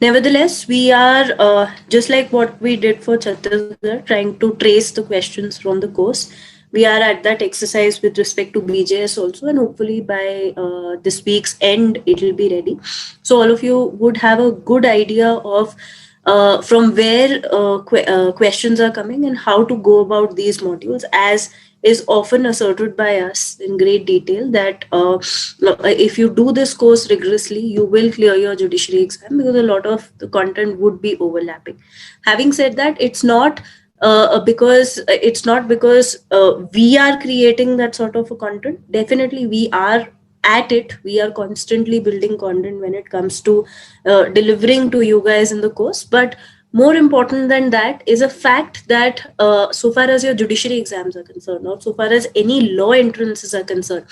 Nevertheless, we are just like what we did for Chhattisgarh, trying to trace the questions from the course. We are at that exercise with respect to BJS also, and hopefully by this week's end, it will be ready. So all of you would have a good idea of from where questions are coming and how to go about these modules, as is often asserted by us in great detail that if you do this course rigorously, you will clear your judiciary exam because a lot of the content would be overlapping. Having said that, it's not because we are creating that sort of a content. Definitely, we are at it. We are constantly building content when it comes to delivering to you guys in the course, but more important than that is a fact that so far as your judiciary exams are concerned, or so far as any law entrances are concerned,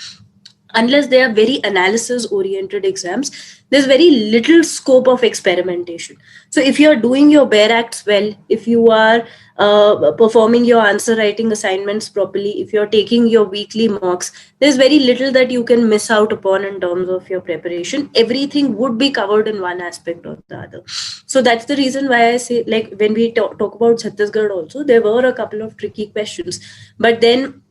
unless they are very analysis oriented exams, there's very little scope of experimentation. So if you're doing your bare acts well, if you are performing your answer writing assignments properly, if you're taking your weekly mocks, there's very little that you can miss out upon in terms of your preparation. Everything would be covered in one aspect or the other. So that's the reason why I say, like, when we talk about Chhattisgarh also, there were a couple of tricky questions, but then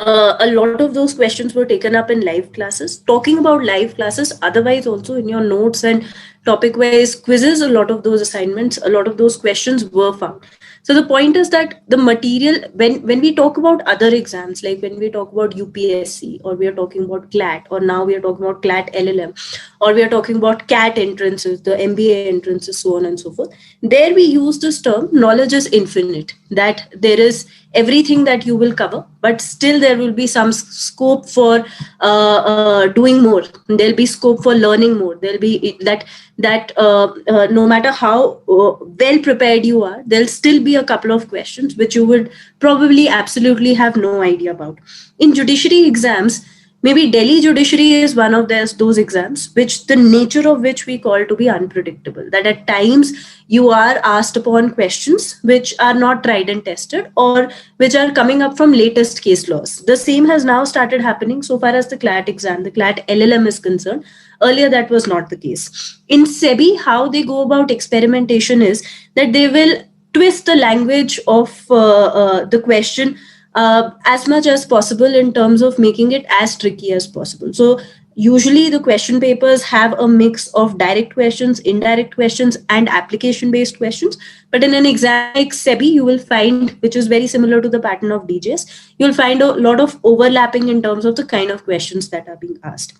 a lot of those questions were taken up in live classes. Talking about live classes, otherwise also in your notes and topic wise quizzes, a lot of those assignments, a lot of those questions were found. So the point is that the material, when we talk about other exams, like when we talk about UPSC, or we are talking about CLAT, or now we are talking about CLAT LLM, or we are talking about CAT entrances, the MBA entrances, so on and so forth, there we use this term knowledge is infinite, that there is everything that you will cover, but still there will be some scope for doing more. There'll be scope for learning more. There'll be that no matter how well prepared you are, there'll still be a couple of questions which you would probably absolutely have no idea about. In judiciary exams, maybe Delhi judiciary is one of those exams which the nature of which we call to be unpredictable, that at times you are asked upon questions which are not tried and tested, or which are coming up from latest case laws. The same has now started happening so far as the CLAT exam, the CLAT LLM is concerned. Earlier that was not the case. In SEBI, how they go about experimentation is that they will twist the language of the question as much as possible in terms of making it as tricky as possible. So usually the question papers have a mix of direct questions, indirect questions, and application based questions. But in an exam like SEBI, you will find, which is very similar to the pattern of DJs, you'll find a lot of overlapping in terms of the kind of questions that are being asked.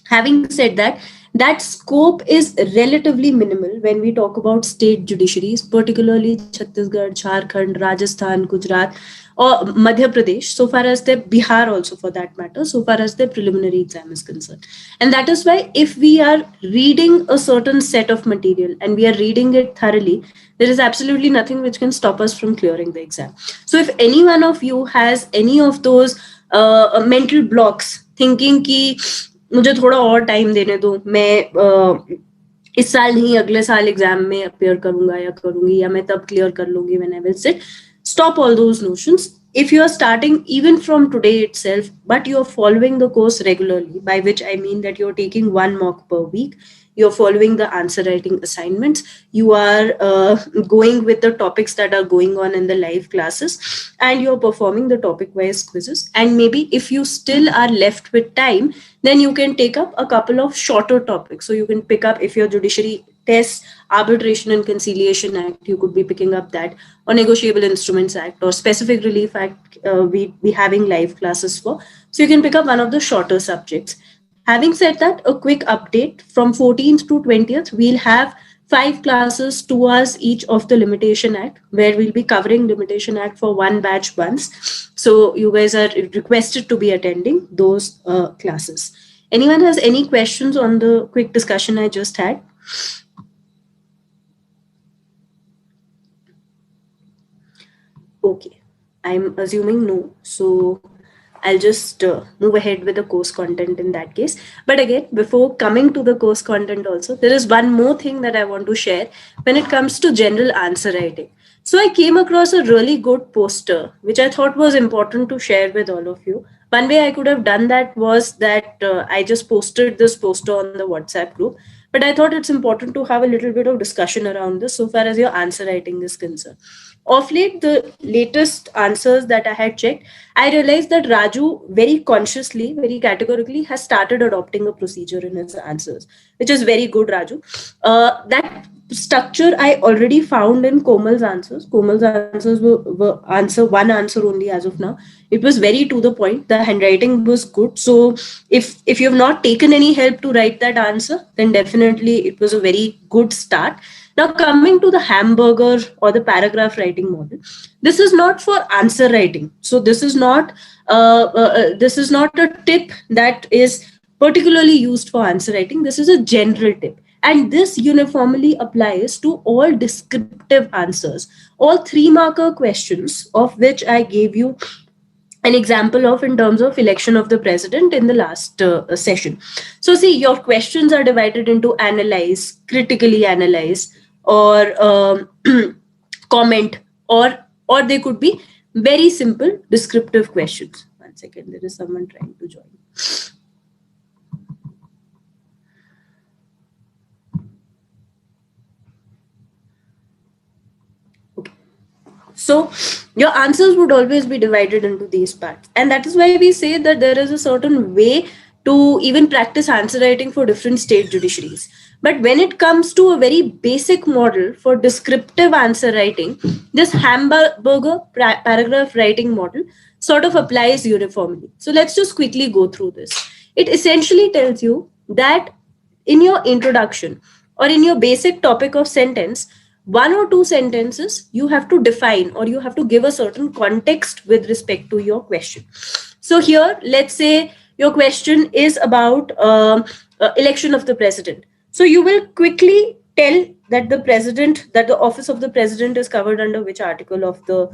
Having said that, that scope is relatively minimal when we talk about state judiciaries, particularly Chhattisgarh, Jharkhand, Rajasthan, Gujarat, or Madhya Pradesh, so far as the Bihar also for that matter, so far as the preliminary exam is concerned. And that is why if we are reading a certain set of material and we are reading it thoroughly, there is absolutely nothing which can stop us from clearing the exam. So if any one of you has any of those mental blocks, thinking ki मुझे थोड़ा और time देने दो, मैं इस साल नहीं अगले साल एग्जाम में अपेयर करूंगा या करूंगी, या मैं तब क्लियर कर लूंगी when I will sit, stop all those notions. If you are starting even from today itself, but you are following the course regularly, by which I mean that you're taking one mock per week, you're following the answer writing assignments, you are going with the topics that are going on in the live classes, and you're performing the topic wise quizzes, and maybe if you still are left with time, then you can take up a couple of shorter topics. So you can pick up, if your judiciary tests Arbitration and Conciliation Act, you could be picking up that, or Negotiable Instruments Act, or Specific Relief Act, we having live classes for. So you can pick up one of the shorter subjects. Having said that, a quick update: from 14th to 20th, we'll have 5 classes, 2 hours each of the Limitation Act, where we'll be covering Limitation Act for one batch once. So you guys are requested to be attending those classes. Anyone has any questions on the quick discussion I just had? Okay, I'm assuming no. So I'll just move ahead with the course content in that case. But again, before coming to the course content also, there is one more thing that I want to share when it comes to general answer writing. So I came across a really good poster, which I thought was important to share with all of you. One way I could have done that was that I just posted this poster on the WhatsApp group. but I thought it's important to have a little bit of discussion around this so far as your answer writing is concerned. Of late, the latest answers that I had checked, I realized that Raju very consciously, very categorically has started adopting a procedure in his answers, which is very good, Raju. That structure I already found in Komal's answers. Komal's answers were one answer only as of now. It was very to the point. The handwriting was good. So if you have not taken any help to write that answer, then definitely it was a very good start. Now, coming to the hamburger or the paragraph writing model, this is not for answer writing. So this is not a tip that is particularly used for answer writing. This is a general tip. And this uniformly applies to all descriptive answers, all 3-marker questions, of which I gave you an example of in terms of election of the president in the last session. So see, your questions are divided into analyze, critically analyze, or comment, or they could be very simple descriptive questions. One second, there is someone trying to join. So your answers would always be divided into these parts. And that is why we say that there is a certain way to even practice answer writing for different state judiciaries. But when it comes to a very basic model for descriptive answer writing, this hamburger paragraph writing model sort of applies uniformly. So let's just quickly go through this. It essentially tells you that in your introduction or in your basic topic of sentence, 1 or 2 sentences you have to define or you have to give a certain context with respect to your question. So here, let's say your question is about election of the president. So you will quickly tell that the office of the president is covered under which article of the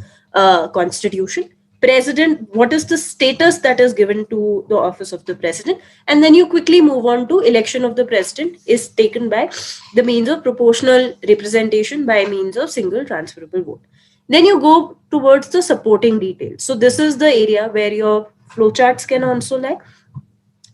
constitution. President, what is the status that is given to the office of the president, and then you quickly move on to election of the president is taken by the means of proportional representation by means of single transferable vote. Then you go towards the supporting details. So this is the area where your flowcharts can also lie,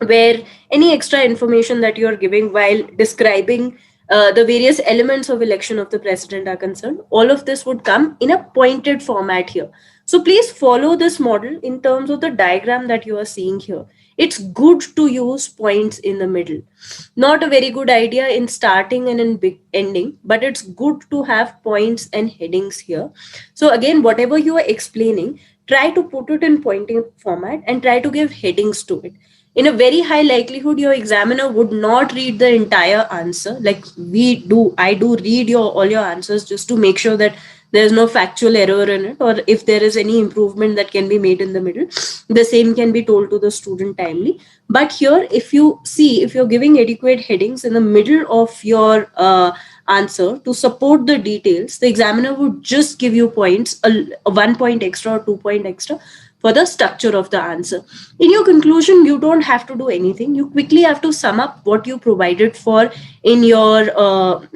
where any extra information that you are giving while describing the various elements of election of the president are concerned, all of this would come in a pointed format here. So please follow this model in terms of the diagram that you are seeing here. It's good to use points in the middle. Not a very good idea in starting and in big ending, but it's good to have points and headings here. So again, whatever you are explaining, try to put it in pointing format and try to give headings to it. In a very high likelihood, your examiner would not read the entire answer. Like I do read all your answers just to make sure that there's no factual error in it, or if there is any improvement that can be made in the middle, the same can be told to the student timely. But here, if you're giving adequate headings in the middle of your answer to support the details, the examiner would just give you points, a 1 point extra or 2 point extra for the structure of the answer. In your conclusion, you don't have to do anything. You quickly have to sum up what you provided for in your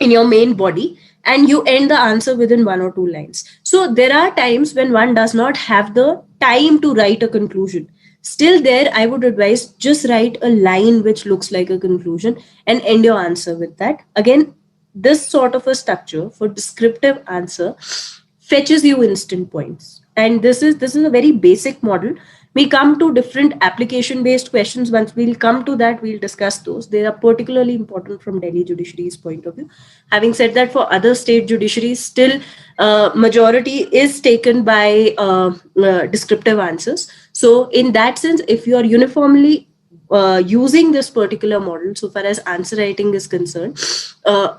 main body, and you end the answer within 1 or 2 lines. So there are times when one does not have the time to write a conclusion. Still there, I would advise just write a line which looks like a conclusion and end your answer with that. Again, this sort of a structure for descriptive answer fetches you instant points. And this is a very basic model. We come to different application based questions. Once we'll come to that, we'll discuss those. They are particularly important from Delhi judiciary's point of view. Having said that, for other state judiciaries, still majority is taken by descriptive answers. So in that sense, if you are uniformly using this particular model so far as answer writing is concerned,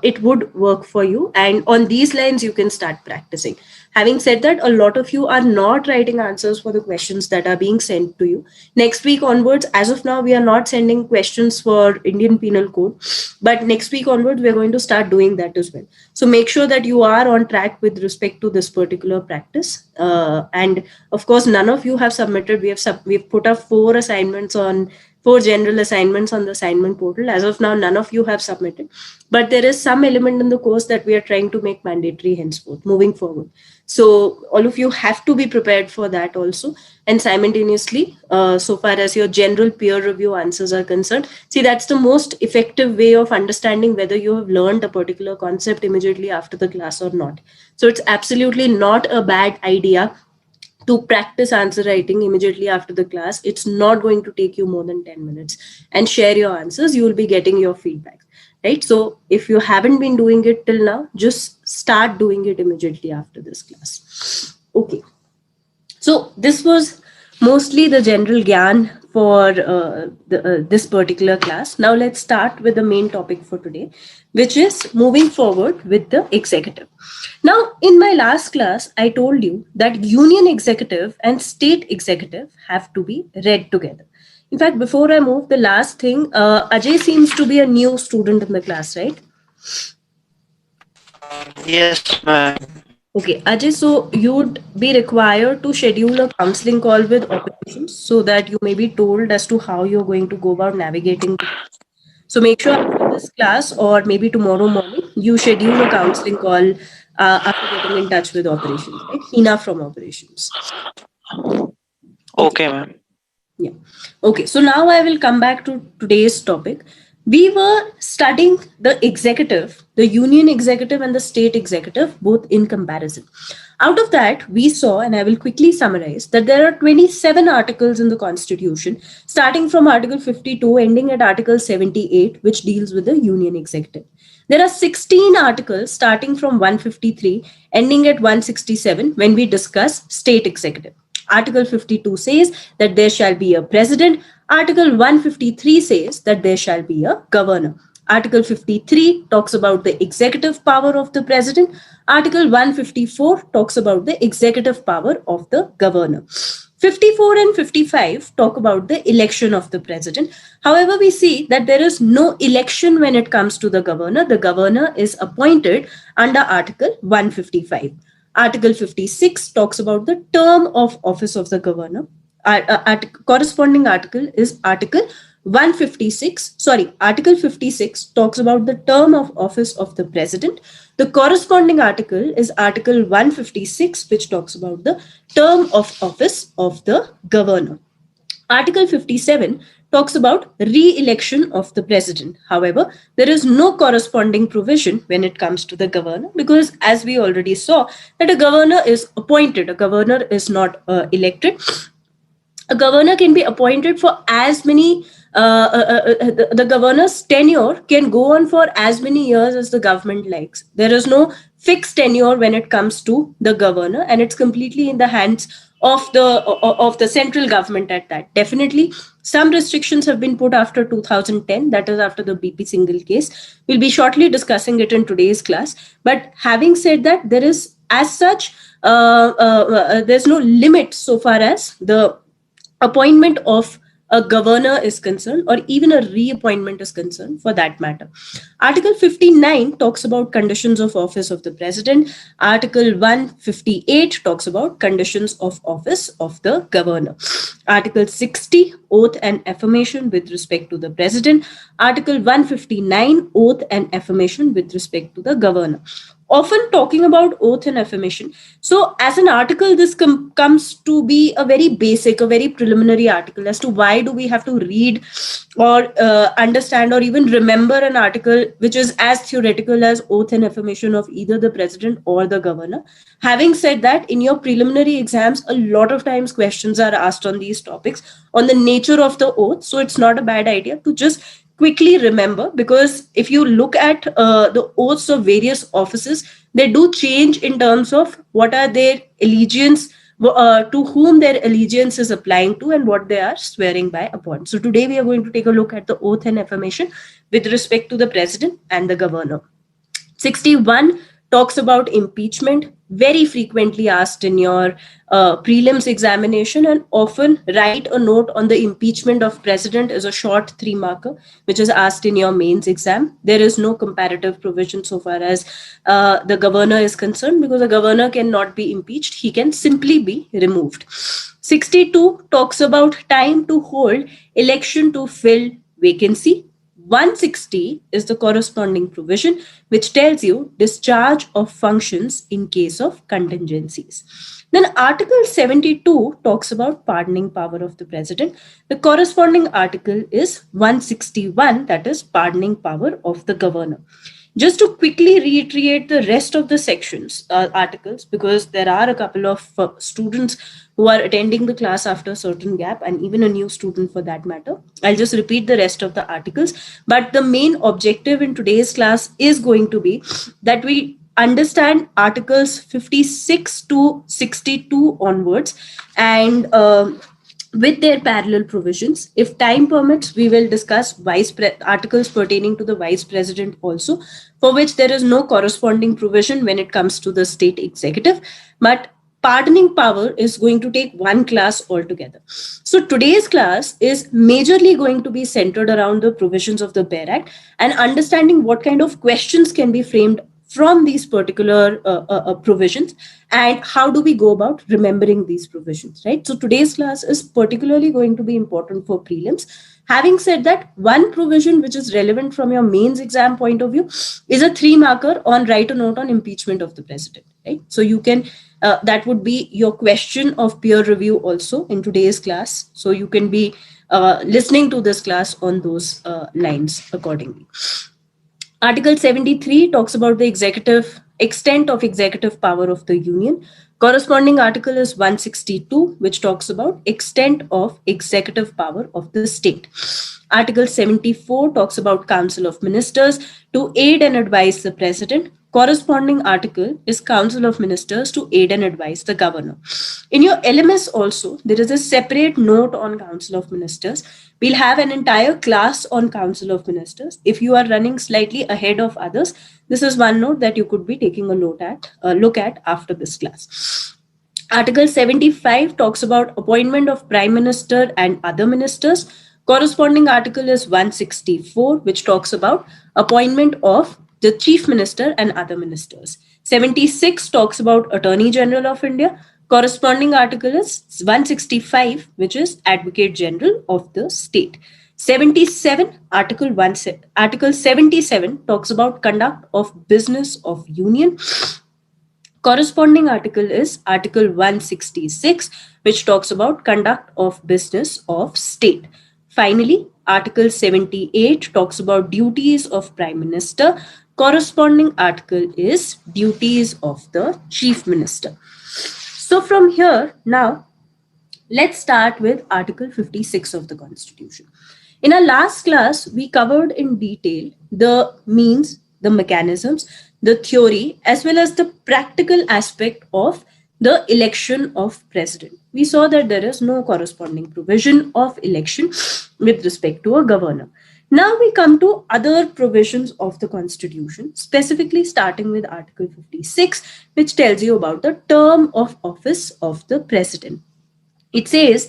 it would work for you, and on these lines you can start practicing. Having said that, a lot of you are not writing answers for the questions that are being sent to you. Next week onwards, as of now, we are not sending questions for Indian Penal Code, but next week onwards, we're going to start doing that as well. So make sure that you are on track with respect to this particular practice. And of course, none of you have submitted. We've put up 4 assignments on 4 general assignments on the assignment portal. As of now, none of you have submitted, but there is some element in the course that we are trying to make mandatory henceforth, moving forward. So all of you have to be prepared for that also. And simultaneously, so far as your general peer review answers are concerned, see, that's the most effective way of understanding whether you have learned a particular concept immediately after the class or not. So it's absolutely not a bad idea to practice answer writing immediately after the class. It's not going to take you more than 10 minutes, and share your answers. You will be getting your feedback, right? So if you haven't been doing it till now, just start doing it immediately after this class. Okay. So this was mostly the general gyan for this particular class. Now let's start with the main topic for today, which is moving forward with the executive. Now, in my last class, I told you that union executive and state executive have to be read together. In fact, before I move, the last thing, Ajay seems to be a new student in the class, right? Yes, ma'am. Okay, Ajay, so you would be required to schedule a counseling call with operations so that you may be told as to how you're going to go about navigating. So make sure after this class or maybe tomorrow morning, you schedule a counseling call after getting in touch with operations, right? Hina from operations. Okay. Okay, ma'am. Yeah. Okay. So now I will come back to today's topic. We were studying the executive, the union executive and the state executive, both in comparison. Out of that, we saw, and I will quickly summarize, that there are 27 articles in the Constitution, starting from Article 52, ending at Article 78, which deals with the union executive. There are 16 articles starting from 153, ending at 167, when we discuss state executive. Article 52 says that there shall be a president. Article 153 says that there shall be a governor. Article 53 talks about the executive power of the president. Article 154 talks about the executive power of the governor. 54 and 55 talk about the election of the president. However, we see that there is no election when it comes to the governor. The governor is appointed under Article 155. Article 56 talks about the term of office of the governor. Corresponding article is Article 156. Sorry, Article 56 talks about the term of office of the president. The corresponding article is Article 156, which talks about the term of office of the governor. Article 57 talks about re-election of the president. However, there is no corresponding provision when it comes to the governor, because as we already saw, that a governor is appointed, a governor is not elected. A governor can be appointed for as many, the governor's tenure can go on for as many years as the government likes. There is no fixed tenure when it comes to the governor, and it's completely in the hands of the central government at that. Definitely, some restrictions have been put after 2010, that is after the BP single case. We'll be shortly discussing it in today's class. But having said that, there is as such, there's no limit so far as the appointment of a governor is concerned, or even a reappointment is concerned for that matter. Article 59 talks about conditions of office of the president. Article 158 talks about conditions of office of the governor. Article 60, oath and affirmation with respect to the president. Article 159, oath and affirmation with respect to the governor. Often talking about oath and affirmation. So as an article, this comes to be a very basic, a very preliminary article as to why do we have to read or understand or even remember an article which is as theoretical as oath and affirmation of either the president or the governor. Having said that, in your preliminary exams, a lot of times questions are asked on these topics, on the nature of the oath. So it's not a bad idea to just quickly remember, because if you look at the oaths of various offices, they do change in terms of what are their allegiance, to whom their allegiance is applying to, and what they are swearing by upon. So today we are going to take a look at the oath and affirmation with respect to the president and the governor. 61 talks about impeachment, very frequently asked in your prelims examination, and often write a note on the impeachment of president as a short 3-marker, which is asked in your mains exam. There is no comparative provision so far as the governor is concerned, because a governor cannot be impeached. He can simply be removed. 62 talks about time to hold election to fill vacancy. 160 is the corresponding provision which tells you discharge of functions in case of contingencies. Then Article 72 talks about pardoning power of the president. The corresponding article is 161, that is pardoning power of the governor. Just to quickly reiterate the rest of the sections, articles, because there are a couple of students who are attending the class after a certain gap, and even a new student for that matter. I'll just repeat the rest of the articles. But the main objective in today's class is going to be that we understand articles 56 to 62 onwards, and with their parallel provisions. If time permits, we will discuss articles pertaining to the vice president also, for which there is no corresponding provision when it comes to the state executive. But pardoning power is going to take one class altogether. So today's class is majorly going to be centered around the provisions of the BEAR Act and understanding what kind of questions can be framed from these particular provisions, and how do we go about remembering these provisions, right? So today's class is particularly going to be important for prelims. Having said that, one provision which is relevant from your mains exam point of view is a 3-marker on write a note on impeachment of the president, right? So you can, that would be your question of peer review also in today's class. So you can be listening to this class on those lines accordingly. Article 73 talks about the extent of executive power of the union. Corresponding article is 162, which talks about extent of executive power of the state. Article 74 talks about Council of Ministers to aid and advise the president. Corresponding article is Council of Ministers to aid and advise the governor. In your LMS also, there is a separate note on Council of Ministers. We'll have an entire class on Council of Ministers. If you are running slightly ahead of others, this is one note that you could be taking a look at after this class. Article 75 talks about appointment of Prime Minister and other ministers. Corresponding article is 164, which talks about appointment of the Chief Minister and other ministers. 76 talks about Attorney General of India. Corresponding article is 165, which is Advocate General of the state. 77, Article 77 talks about conduct of business of union. Corresponding article is Article 166, which talks about conduct of business of state. Finally, Article 78 talks about duties of Prime Minister. Corresponding article is duties of the Chief Minister. So from here, now, let's start with Article 56 of the Constitution. In our last class, we covered in detail the means, the mechanisms, the theory, as well as the practical aspect of the election of president. We saw that there is no corresponding provision of election with respect to a governor. Now we come to other provisions of the Constitution, specifically starting with Article 56, which tells you about the term of office of the president. It says,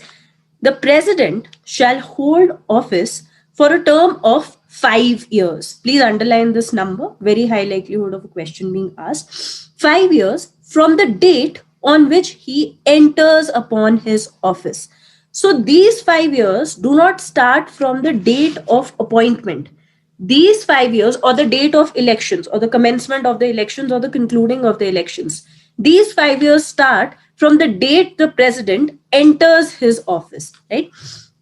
the president shall hold office for a term of 5 years. Please underline this number, very high likelihood of a question being asked. 5 years from the date on which he enters upon his office. So these 5 years do not start from the date of appointment. These 5 years, or the date of elections, or the commencement of the elections, or the concluding of the elections, these 5 years start from the date the president enters his office, right?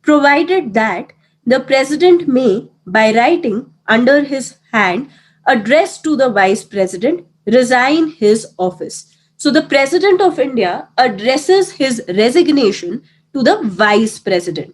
Provided that the president may, by writing under his hand, address to the vice president, resign his office. So the president of India addresses his resignation to the vice president.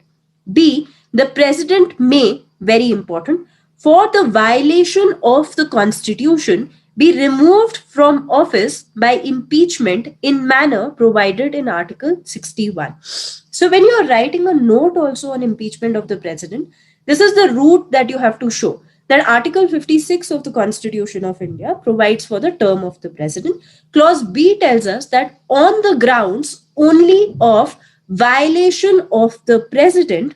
B, the president may, very important, for the violation of the Constitution, be removed from office by impeachment in manner provided in Article 61. So when you are writing a note also on impeachment of the president, this is the route that you have to show. That Article 56 of the Constitution of India provides for the term of the president. Clause B tells us that on the grounds only of violation of the president,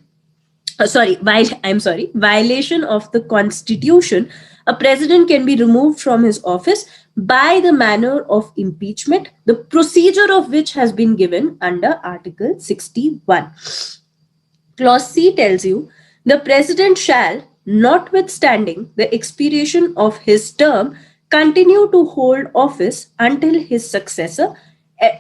violation of the Constitution, a president can be removed from his office by the manner of impeachment, the procedure of which has been given under Article 61. Clause C tells you the president shall, notwithstanding the expiration of his term, continue to hold office until his successor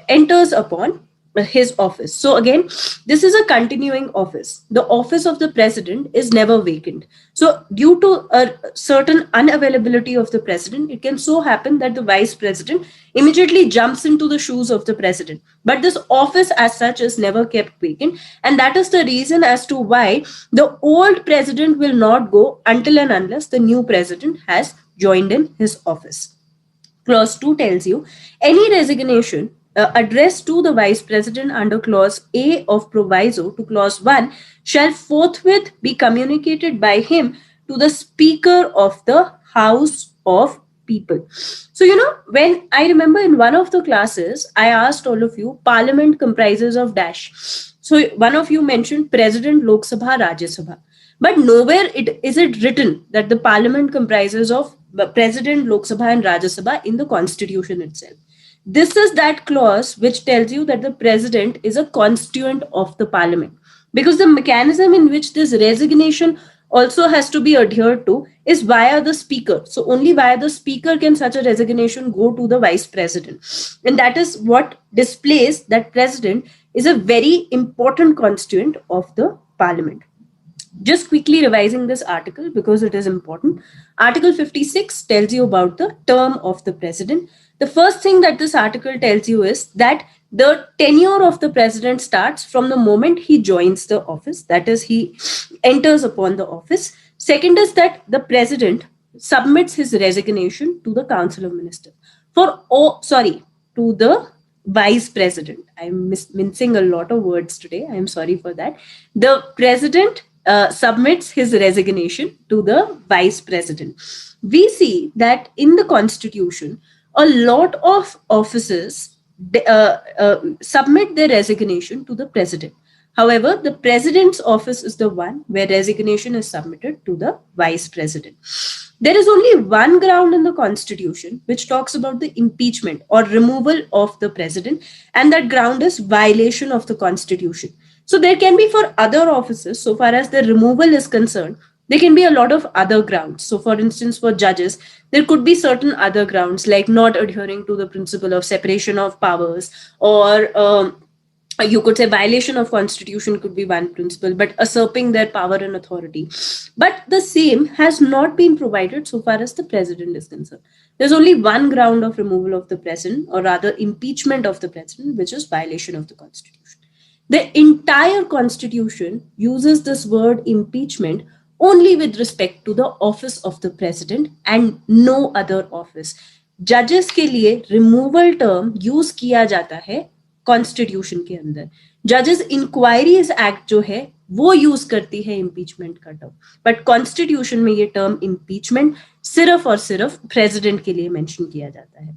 enters upon his office. So again, this is a continuing office. The office of the president is never vacant. So due to a certain unavailability of the president, it can so happen that the vice president immediately jumps into the shoes of the president. But this office as such is never kept vacant. And that is the reason as to why the old president will not go until and unless the new president has joined in his office. Clause 2 tells you any resignation addressed to the vice president under clause A of proviso to clause 1 shall forthwith be communicated by him to the speaker of the House of People. So, when I remember in one of the classes, I asked all of you, parliament comprises of dash. So one of you mentioned President, Lok Sabha, Rajya Sabha. But nowhere is it written that the parliament comprises of President, Lok Sabha and Rajya Sabha in the constitution itself. This is that clause which tells you that the president is a constituent of the parliament. Because the mechanism in which this resignation also has to be adhered to is via the speaker. So only via the speaker can such a resignation go to the vice president. And that is what displays that president is a very important constituent of the parliament. Just quickly revising this article because it is important. Article 56 tells you about the term of the president. The first thing that this article tells you is that the tenure of the president starts from the moment he joins the office, that is, he enters upon the office. Second is that the president submits his resignation to the Council of Ministers. To the vice president. I'm mincing a lot of words today. I'm sorry for that. The president submits his resignation to the vice president. We see that in the constitution, a lot of offices submit their resignation to the president. However, the president's office is the one where resignation is submitted to the vice president. There is only one ground in the constitution which talks about the impeachment or removal of the president, and that ground is violation of the constitution. So there can be for other offices, so far as the removal is concerned, there can be a lot of other grounds. So for instance, for judges, there could be certain other grounds like not adhering to the principle of separation of powers, or you could say violation of constitution could be one principle, but usurping their power and authority. But the same has not been provided so far as the president is concerned. There's only one ground of removal of the president, or rather impeachment of the president, which is violation of the constitution. The entire constitution uses this word impeachment only with respect to the office of the president and no other office. Judges के लिए removal term use किया जाता है constitution के अंदर. जजेस inquiries act जो है वो यूज करती है इम्पीचमेंट का टर्म, बट कॉन्स्टिट्यूशन में ये टर्म इम्पीचमेंट सिर्फ और सिर्फ प्रेसिडेंट के लिए मेंशन किया जाता है.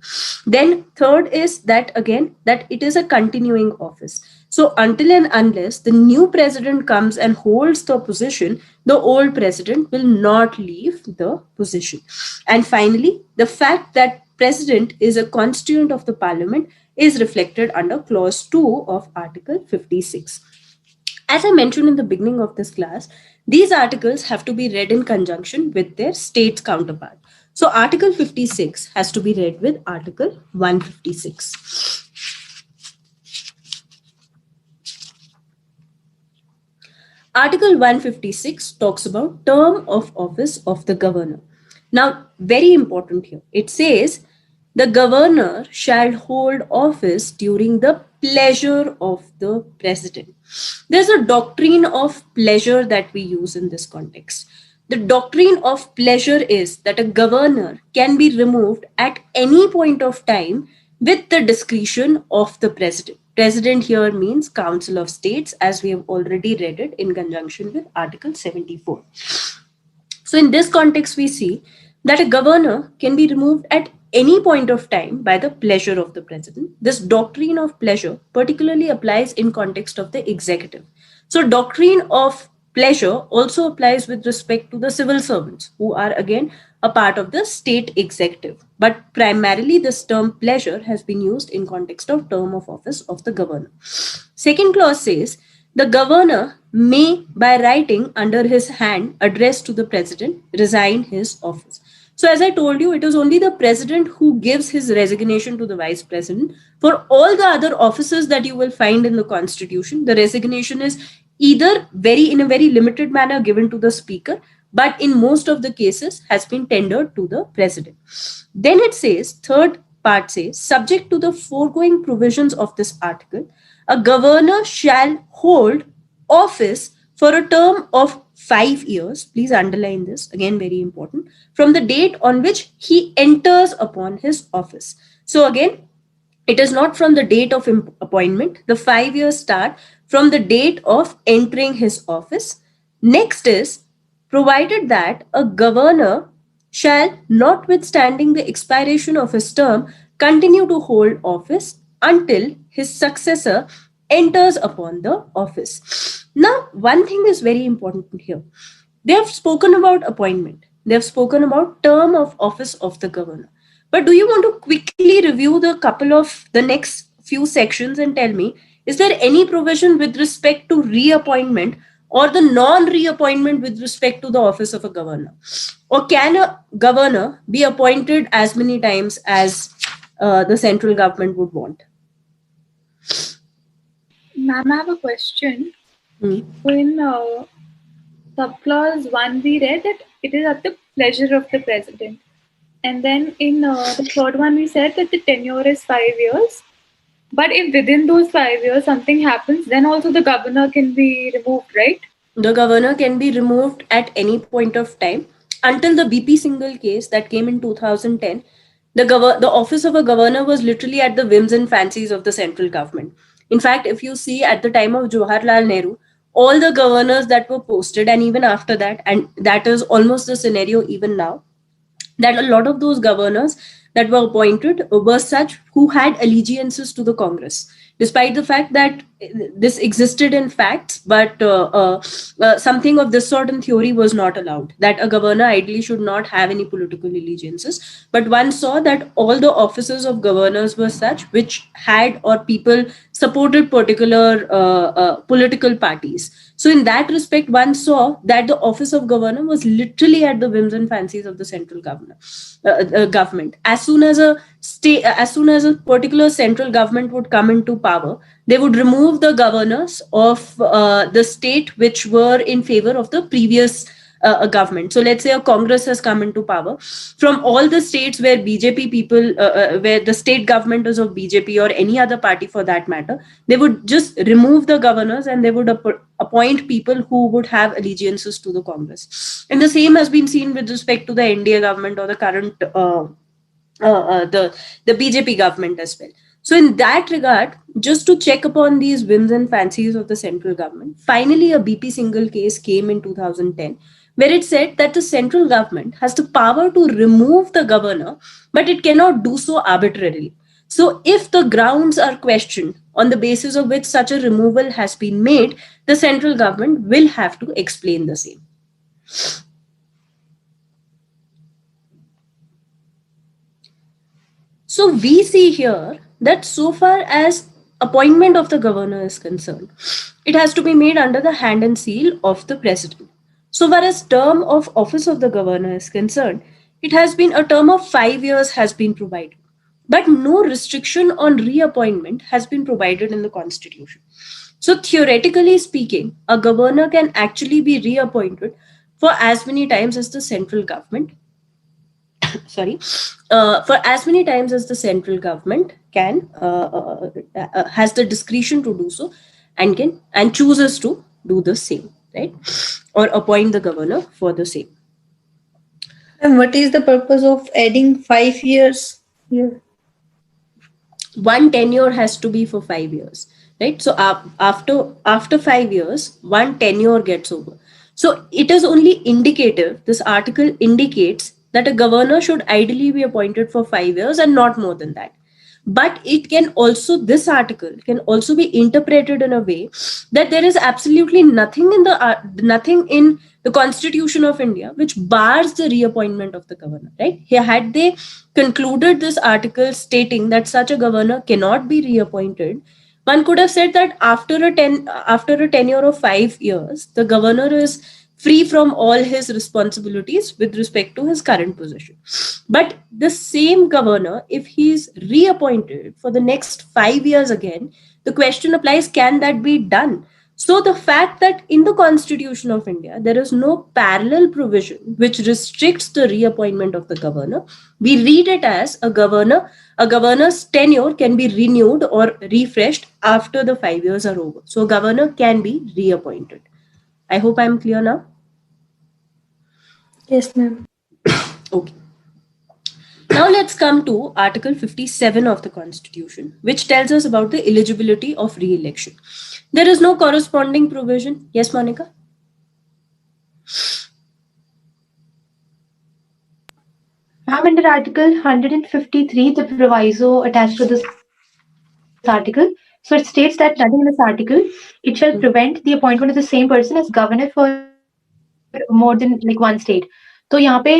Then third is that again that it is a continuing office. So until and unless the new president comes and holds the position, the old president will not leave the position. And finally, the fact that president is a constituent of the parliament is reflected under clause 2 of Article 56. As I mentioned in the beginning of this class, these articles have to be read in conjunction with their state counterpart. So Article 56 has to be read with Article 156. Article 156 talks about term of office of the governor. Now, very important here. It says, the governor shall hold office during the pleasure of the president. There's a doctrine of pleasure that we use in this context. The doctrine of pleasure is that a governor can be removed at any point of time with the discretion of the president. President here means Council of States, as we have already read it in conjunction with Article 74. So in this context, we see that a governor can be removed at any point of time by the pleasure of the president. This doctrine of pleasure particularly applies in context of the executive. So doctrine of pleasure also applies with respect to the civil servants, who are again a part of the state executive. But primarily, this term pleasure has been used in context of term of office of the governor. Second clause says the governor may, by writing under his hand addressed to the president, resign his office. So, as I told you, it is only the president who gives his resignation to the vice president. For all the other offices that you will find in the constitution, the resignation is either in a very limited manner given to the speaker, but in most of the cases has been tendered to the president. Then it says, third part says, subject to the foregoing provisions of this article, a governor shall hold office for a term of 5 years. Please underline this, again, very important, from the date on which he enters upon his office. So, again, it is not from the date of appointment. The 5 years start from the date of entering his office. Next is, provided that a governor shall, notwithstanding the expiration of his term, continue to hold office until his successor enters upon the office. Now, one thing is very important here. They have spoken about appointment. They have spoken about term of office of the governor. But do you want to quickly review the couple of the next few sections and tell me, is there any provision with respect to reappointment or the non-reappointment with respect to the office of a governor? Or can a governor be appointed as many times as the central government would want? Ma'am, I have a question. Hmm. In subclause 1, we read that it is at the pleasure of the president. And then in the third one, we said that the tenure is 5 years. But if within those 5 years something happens, then also the governor can be removed, right? The governor can be removed at any point of time until the BP Singhal case that came in 2010. The office of a governor was literally at the whims and fancies of the central government. In fact, if you see at the time of Jawaharlal Nehru, all the governors that were posted, and even after that, and that is almost the scenario even now, that a lot of those governors that were appointed were such who had allegiances to the Congress, despite the fact that this existed in facts, but something of this sort in theory was not allowed, that a governor ideally should not have any political allegiances. But one saw that all the offices of governors were such which had or people supported particular political parties. So in that respect, one saw that the office of governor was literally at the whims and fancies of the central government. As soon as a particular central government would come into power, they would remove the governors of the state which were in favor of the previous government. So let's say a Congress has come into power. From all the states where BJP people, where the state government is of BJP or any other party for that matter, they would just remove the governors and they would appoint people who would have allegiances to the Congress. And the same has been seen with respect to the NDA government or the current the BJP government as well. So in that regard, just to check upon these whims and fancies of the central government, finally a BP Singhal case came in 2010, where it said that the central government has the power to remove the governor, but it cannot do so arbitrarily. So if the grounds are questioned on the basis of which such a removal has been made, the central government will have to explain the same. So we see here that so far as appointment of the governor is concerned, it has to be made under the hand and seal of the president. So far as term of office of the governor is concerned, it has been a term of 5 years has been provided. But no restriction on reappointment has been provided in the constitution. So theoretically speaking, a governor can actually be reappointed for as many times as the central government for as many times as the central government can has the discretion to do so and chooses to do the same, right? Or appoint the governor for the same. And what is the purpose of adding 5 years here? One tenure has to be for 5 years, right? So after 5 years, one tenure gets over. So it is only indicative. This article indicates that a governor should ideally be appointed for 5 years and not more than that. But it can also, this article can also be interpreted in a way that there is absolutely nothing in the Constitution of India which bars the reappointment of the governor, right? Here, had they concluded this article stating that such a governor cannot be reappointed, one could have said that after a tenure of 5 years, the governor is free from all his responsibilities with respect to his current position. But the same governor, if he is reappointed for the next 5 years again, the question applies, can that be done? So the fact that in the Constitution of India, there is no parallel provision which restricts the reappointment of the governor, we read it as a governor's tenure can be renewed or refreshed after the 5 years are over. So a governor can be reappointed. I hope I'm clear now. Yes, ma'am. Okay. Now let's come to Article 57 of the Constitution, which tells us about the eligibility of re-election. There is no corresponding provision. Yes, Monica? Ma'am, under Article 153, the proviso attached to this article. So it states that nothing in this article, it shall prevent the appointment of the same person as governor for more than like one state. So यहाँ पे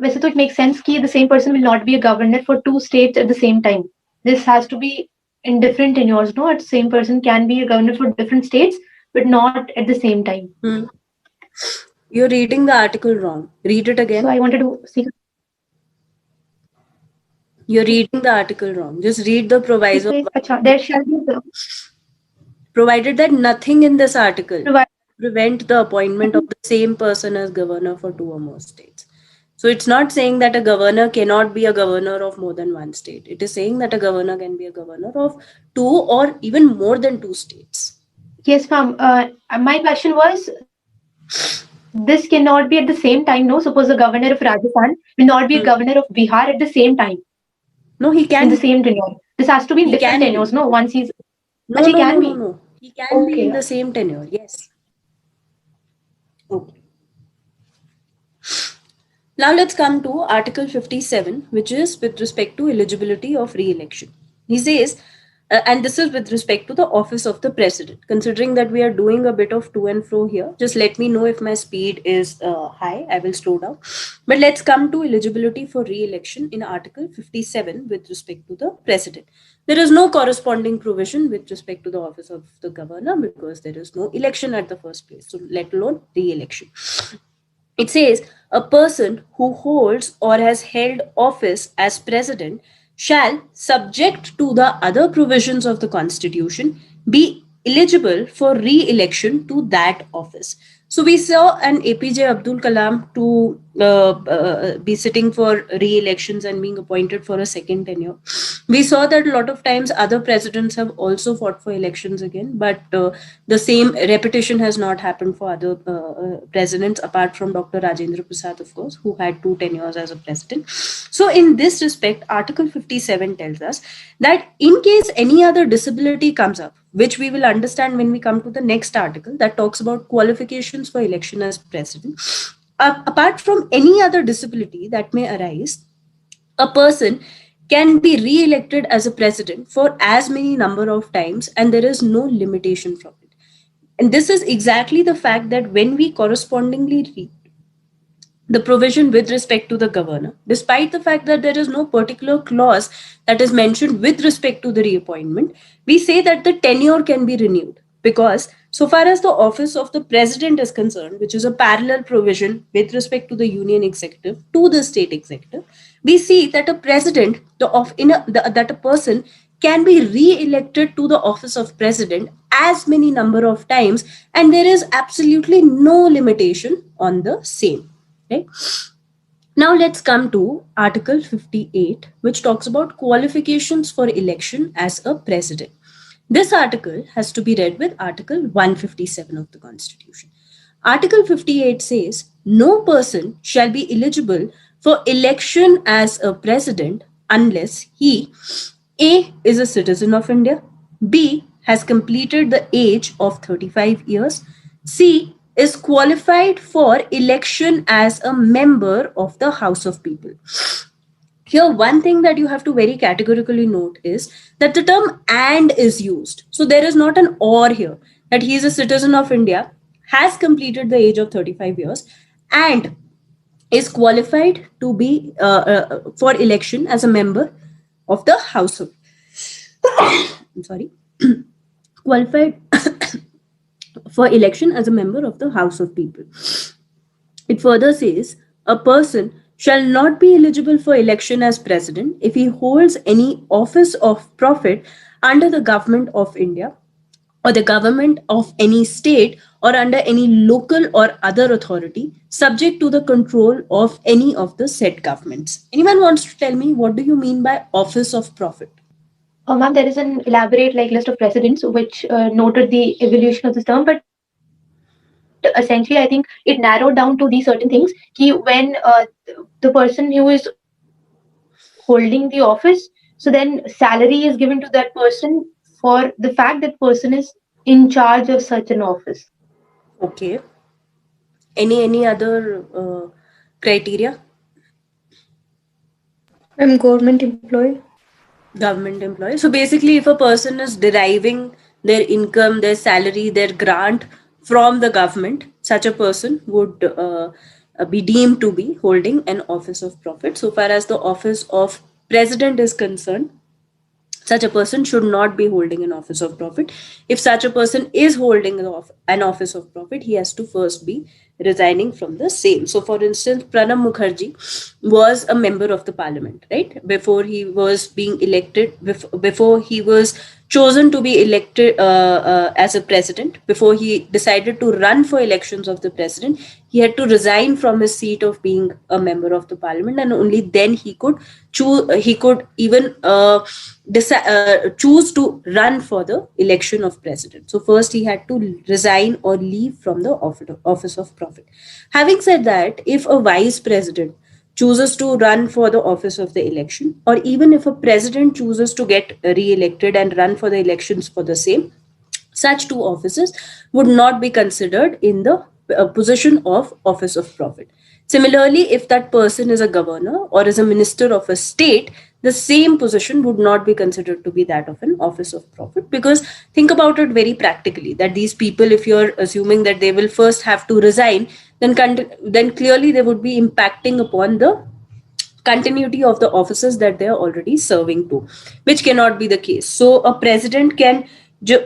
वैसे तो it makes sense कि the same person will not be a governor for two states at the same time. This has to be in different tenures, no? The same person can be a governor for different states, but not at the same time. You're reading the article wrong. Read it again. So I wanted to see. You're reading the article wrong. Just read the proviso. There shall be provided that nothing in this article prevent the appointment of the same person as governor for two or more states. So it's not saying that a governor cannot be a governor of more than one state. It is saying that a governor can be a governor of two or even more than two states. Yes, ma'am. My question was, this cannot be at the same time, no? Suppose the governor of Rajasthan will not be a governor of Bihar at the same time. No, he can. In the same tenure. This has to be in different tenures, no? Once he's... No, he can be. No. He can be in the same tenure, yes. Okay. Now let's come to Article 57, which is with respect to eligibility of re-election. He says, and this is with respect to the office of the president. Considering that we are doing a bit of to and fro here, just let me know if my speed is high. I will slow down. But let's come to eligibility for re-election in Article 57 with respect to the president. There is no corresponding provision with respect to the office of the governor because there is no election at the first place, so let alone re-election. It says a person who holds or has held office as president shall, subject to the other provisions of the Constitution, be eligible for re-election to that office. So we saw an APJ Abdul Kalam to be sitting for re-elections and being appointed for a second tenure. We saw that a lot of times other presidents have also fought for elections again, but the same repetition has not happened for other presidents apart from Dr. Rajendra Prasad, of course, who had 2 tenures as a president. So in this respect, Article 57 tells us that in case any other disability comes up, which we will understand when we come to the next article that talks about qualifications for election as president. Apart from any other disability that may arise, a person can be re-elected as a president for as many number of times and there is no limitation from it. And this is exactly the fact that when we correspondingly read the provision with respect to the governor, despite the fact that there is no particular clause that is mentioned with respect to the reappointment, we say that the tenure can be renewed because so far as the office of the president is concerned, which is a parallel provision with respect to the union executive to the state executive, we see that a president, that a person can be re-elected to the office of president as many number of times and there is absolutely no limitation on the same. Okay. Now let's come to Article 58, which talks about qualifications for election as a president. This article has to be read with Article 157 of the Constitution. Article 58 says, no person shall be eligible for election as a president unless he, A, is a citizen of India, B, has completed the age of 35 years, C, is qualified for election as a member of the House of People. Here, one thing that you have to very categorically note is that the term and is used. So there is not an or here, that he is a citizen of India, has completed the age of 35 years, and is qualified to be for election as a member of the House of. I'm sorry, qualified for election as a member of the House of People. It further says a person shall not be eligible for election as president if he holds any office of profit under the government of India or the government of any state or under any local or other authority subject to the control of any of the said governments. Anyone wants to tell me what do you mean by office of profit? Ma'am, there is an elaborate list of precedents which noted the evolution of this term, but essentially, I think it narrowed down to these certain things. When the person who is holding the office, so then salary is given to that person for the fact that person is in charge of such an office. Okay. Any other criteria? I'm government employee. Government employee. So basically, if a person is deriving their income, their salary, their grant from the government, such a person would be deemed to be holding an office of profit. So far as the office of president is concerned, such a person should not be holding an office of profit. If such a person is holding an office of profit, he has to first be resigning from the same. So, for instance, Pranab Mukherjee was a member of the parliament, right? Before he was being elected, before he was chosen to be elected as a president, before he decided to run for elections of the president, he had to resign from his seat of being a member of the parliament, and only then he could choose. He could even choose to run for the election of president. So first he had to resign or leave from the office of profit. Having said that, if a vice president chooses to run for the office of the election, or even if a president chooses to get re-elected and run for the elections for the same, such two offices would not be considered in the position of office of profit. Similarly, if that person is a governor or is a minister of a state, the same position would not be considered to be that of an office of profit. Because think about it very practically, that these people, if you're assuming that they will first have to resign, then clearly they would be impacting upon the continuity of the offices that they are already serving to, which cannot be the case. So a president can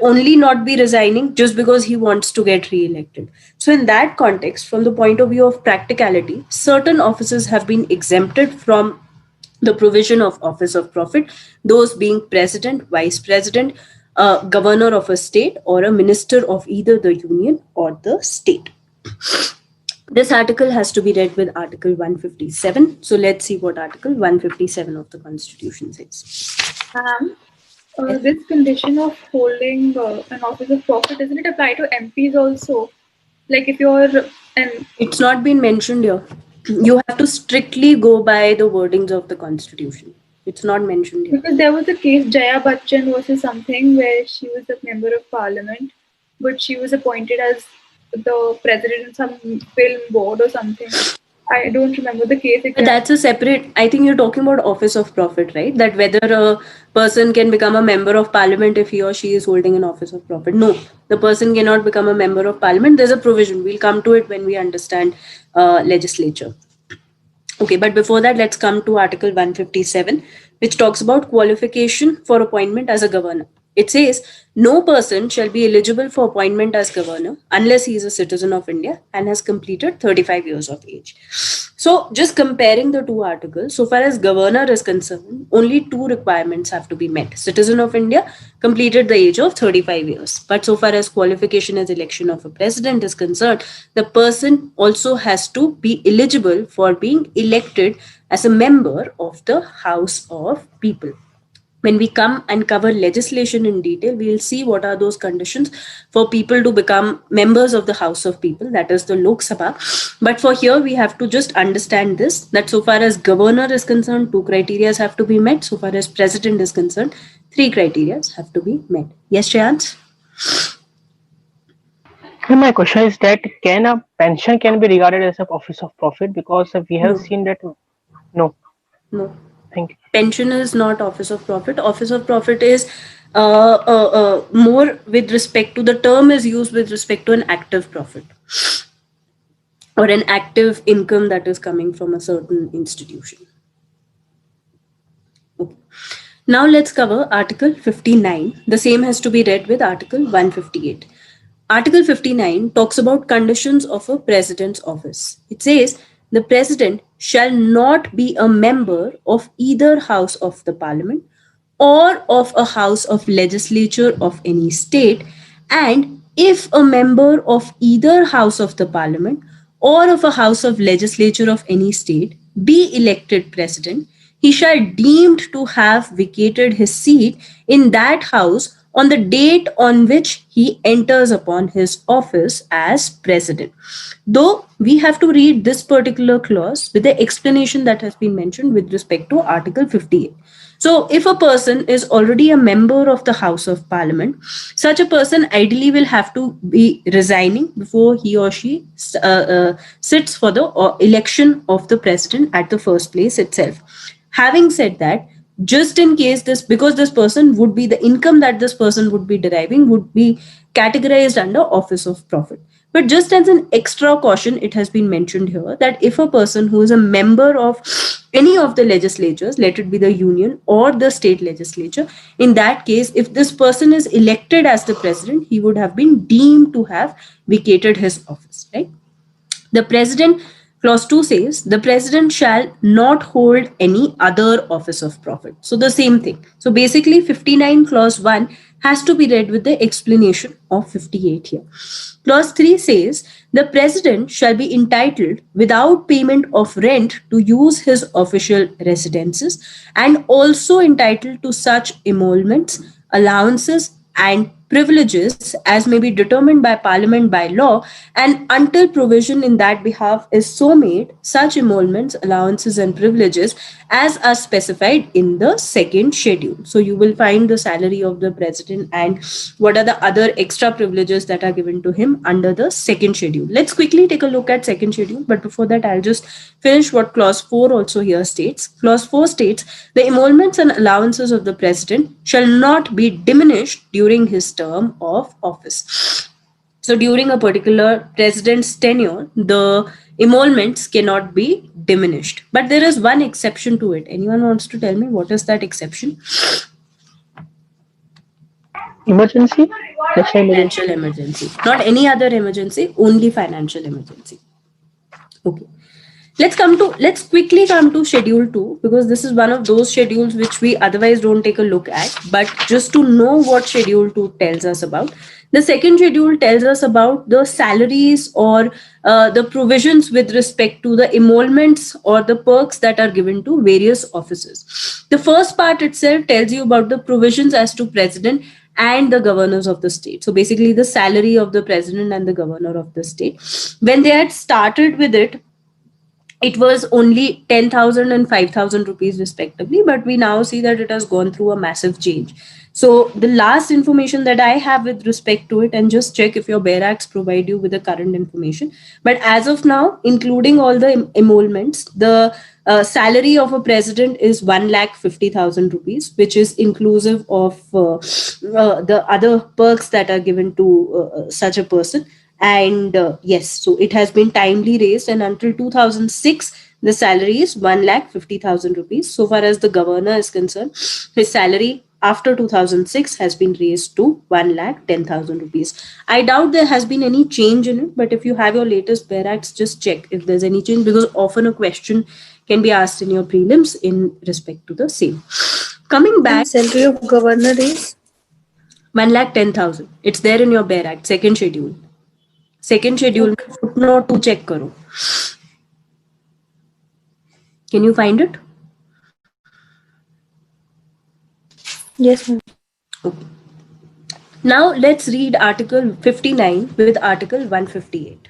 only not be resigning just because he wants to get re-elected. So in that context, from the point of view of practicality, certain offices have been exempted from the provision of office of profit, those being president, vice president, governor of a state, or a minister of either the union or the state. This article has to be read with Article 157. So let's see what Article 157 of the Constitution says. This condition of holding an office of profit, doesn't it apply to MPs also? Like if you're It's not been mentioned here. You have to strictly go by the wordings of the Constitution. It's not mentioned here. Because there was a case, Jaya Bachchan versus something, where she was a member of parliament, but she was appointed as the president of some film board or something. I don't remember the case exactly. That's a separate, I think you're talking about office of profit, right? That whether a person can become a member of parliament if he or she is holding an office of profit. No, the person cannot become a member of parliament. There's a provision. We'll come to it when we understand legislature. Okay, but before that, let's come to Article 157, which talks about qualification for appointment as a governor. It says, no person shall be eligible for appointment as governor unless he is a citizen of India and has completed 35 years of age. So just comparing the two articles, so far as governor is concerned, only two requirements have to be met. Citizen of India, completed the age of 35 years. But so far as qualification as election of a president is concerned, the person also has to be eligible for being elected as a member of the House of People. When we come and cover legislation in detail, we will see what are those conditions for people to become members of the House of People, that is the Lok Sabha. But for here, we have to just understand this, that so far as governor is concerned, two criteria have to be met. So far as president is concerned, three criteria have to be met. Yes, Shreyans? My question is that can a pension can be regarded as an office of profit, because we have seen that no. Thank you. Pension is not office of profit. Office of profit is more with respect to, the term is used with respect to an active profit or an active income that is coming from a certain institution. Okay. Now let's cover Article 59. The same has to be read with Article 158. Article 59 talks about conditions of a president's office. It says the president shall not be a member of either house of the parliament or of a house of legislature of any state, and if a member of either house of the parliament or of a house of legislature of any state be elected president, he shall deemed to have vacated his seat in that house on the date on which he enters upon his office as president. Though we have to read this particular clause with the explanation that has been mentioned with respect to Article 58. So, if a person is already a member of the House of Parliament, such a person ideally will have to be resigning before he or she sits for the election of the president at the first place itself. Having said that, just in case this, because this person would be, the income that this person would be deriving would be categorized under office of profit. But just as an extra caution, it has been mentioned here that if a person who is a member of any of the legislatures, let it be the union or the state legislature, in that case, if this person is elected as the president, he would have been deemed to have vacated his office, right? The president, clause 2 says, the president shall not hold any other office of profit. So the same thing. So basically 59 clause 1 has to be read with the explanation of 58 here. Clause 3 says, the president shall be entitled without payment of rent to use his official residences, and also entitled to such emoluments, allowances, and privileges as may be determined by Parliament by law, and until provision in that behalf is so made, such emoluments, allowances, and privileges as are specified in the second schedule. So you will find the salary of the president and what are the other extra privileges that are given to him under the second schedule. Let's quickly take a look at second schedule, but before that I'll just finish what clause 4 also here states. Clause 4 states, the emoluments and allowances of the president shall not be diminished during his term of office. So during a particular president's tenure, the emoluments cannot be diminished. But there is one exception to it. Anyone wants to tell me what is that exception? Emergency? Financial emergency. Not any other emergency, only financial emergency. Okay. Let's quickly come to schedule 2, because this is one of those schedules which we otherwise don't take a look at, but just to know what schedule 2 tells us about. The second schedule tells us about the salaries or the provisions with respect to the emoluments or the perks that are given to various offices. The first part itself tells you about the provisions as to president and the governors of the state. So basically the salary of the president and the governor of the state. When they had started with it, it was only 10,000 and 5,000 rupees respectively, but we now see that it has gone through a massive change. So the last information that I have with respect to it, and just check if your Bare Acts provide you with the current information, but as of now, including all the emoluments, the salary of a president is 1,50,000 rupees, which is inclusive of the other perks that are given to such a person. And yes, so it has been timely raised, and until 2006 the salary is 1,50,000 rupees. So far as the governor is concerned, his salary after 2006 has been raised to 1,10,000 rupees. I doubt there has been any change in it, but if you have your latest Bare Acts, just check if there's any change, because often a question can be asked in your prelims in respect to the same. Coming back, Salary of governor is 1,10,000. It's there in your Bare Act, second schedule. Second schedule, footnote 2 check karo. Can you find it? yes, ma'am. Okay. Now let's read Article 59 with Article 158.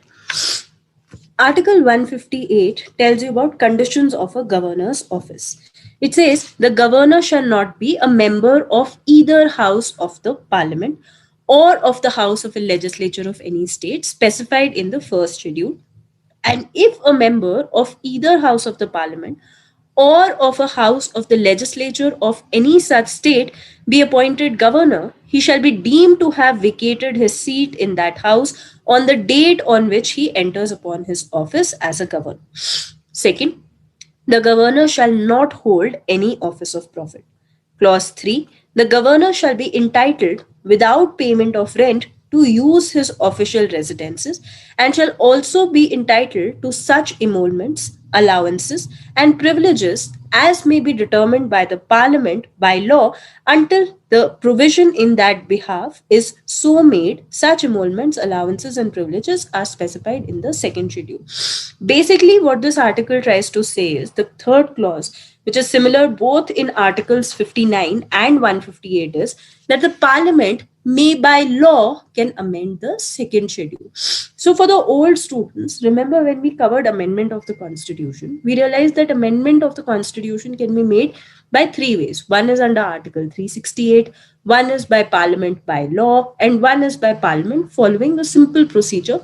Article 158 tells you about conditions of a governor's office. It says the governor shall not be a member of either house of the parliament or of the house of a legislature of any state specified in the first schedule. And if a member of either house of the parliament or of a house of the legislature of any such state be appointed governor, he shall be deemed to have vacated his seat in that house on the date on which he enters upon his office as a governor. Second, the governor shall not hold any office of profit. Clause 3. The governor shall be entitled, without payment of rent, to use his official residences, and shall also be entitled to such emoluments, allowances, and privileges as may be determined by the Parliament by law, until the provision in that behalf is so made. Such emoluments, allowances, and privileges are specified in the second schedule. Basically, what this article tries to say is the third clause, which is similar both in Articles 59 and 158, is that the Parliament may by law can amend the second schedule. So for the old students, remember when we covered amendment of the Constitution, we realized that amendment of the Constitution can be made by three ways. One is under Article 368, one is by Parliament by law, and one is by Parliament following a simple procedure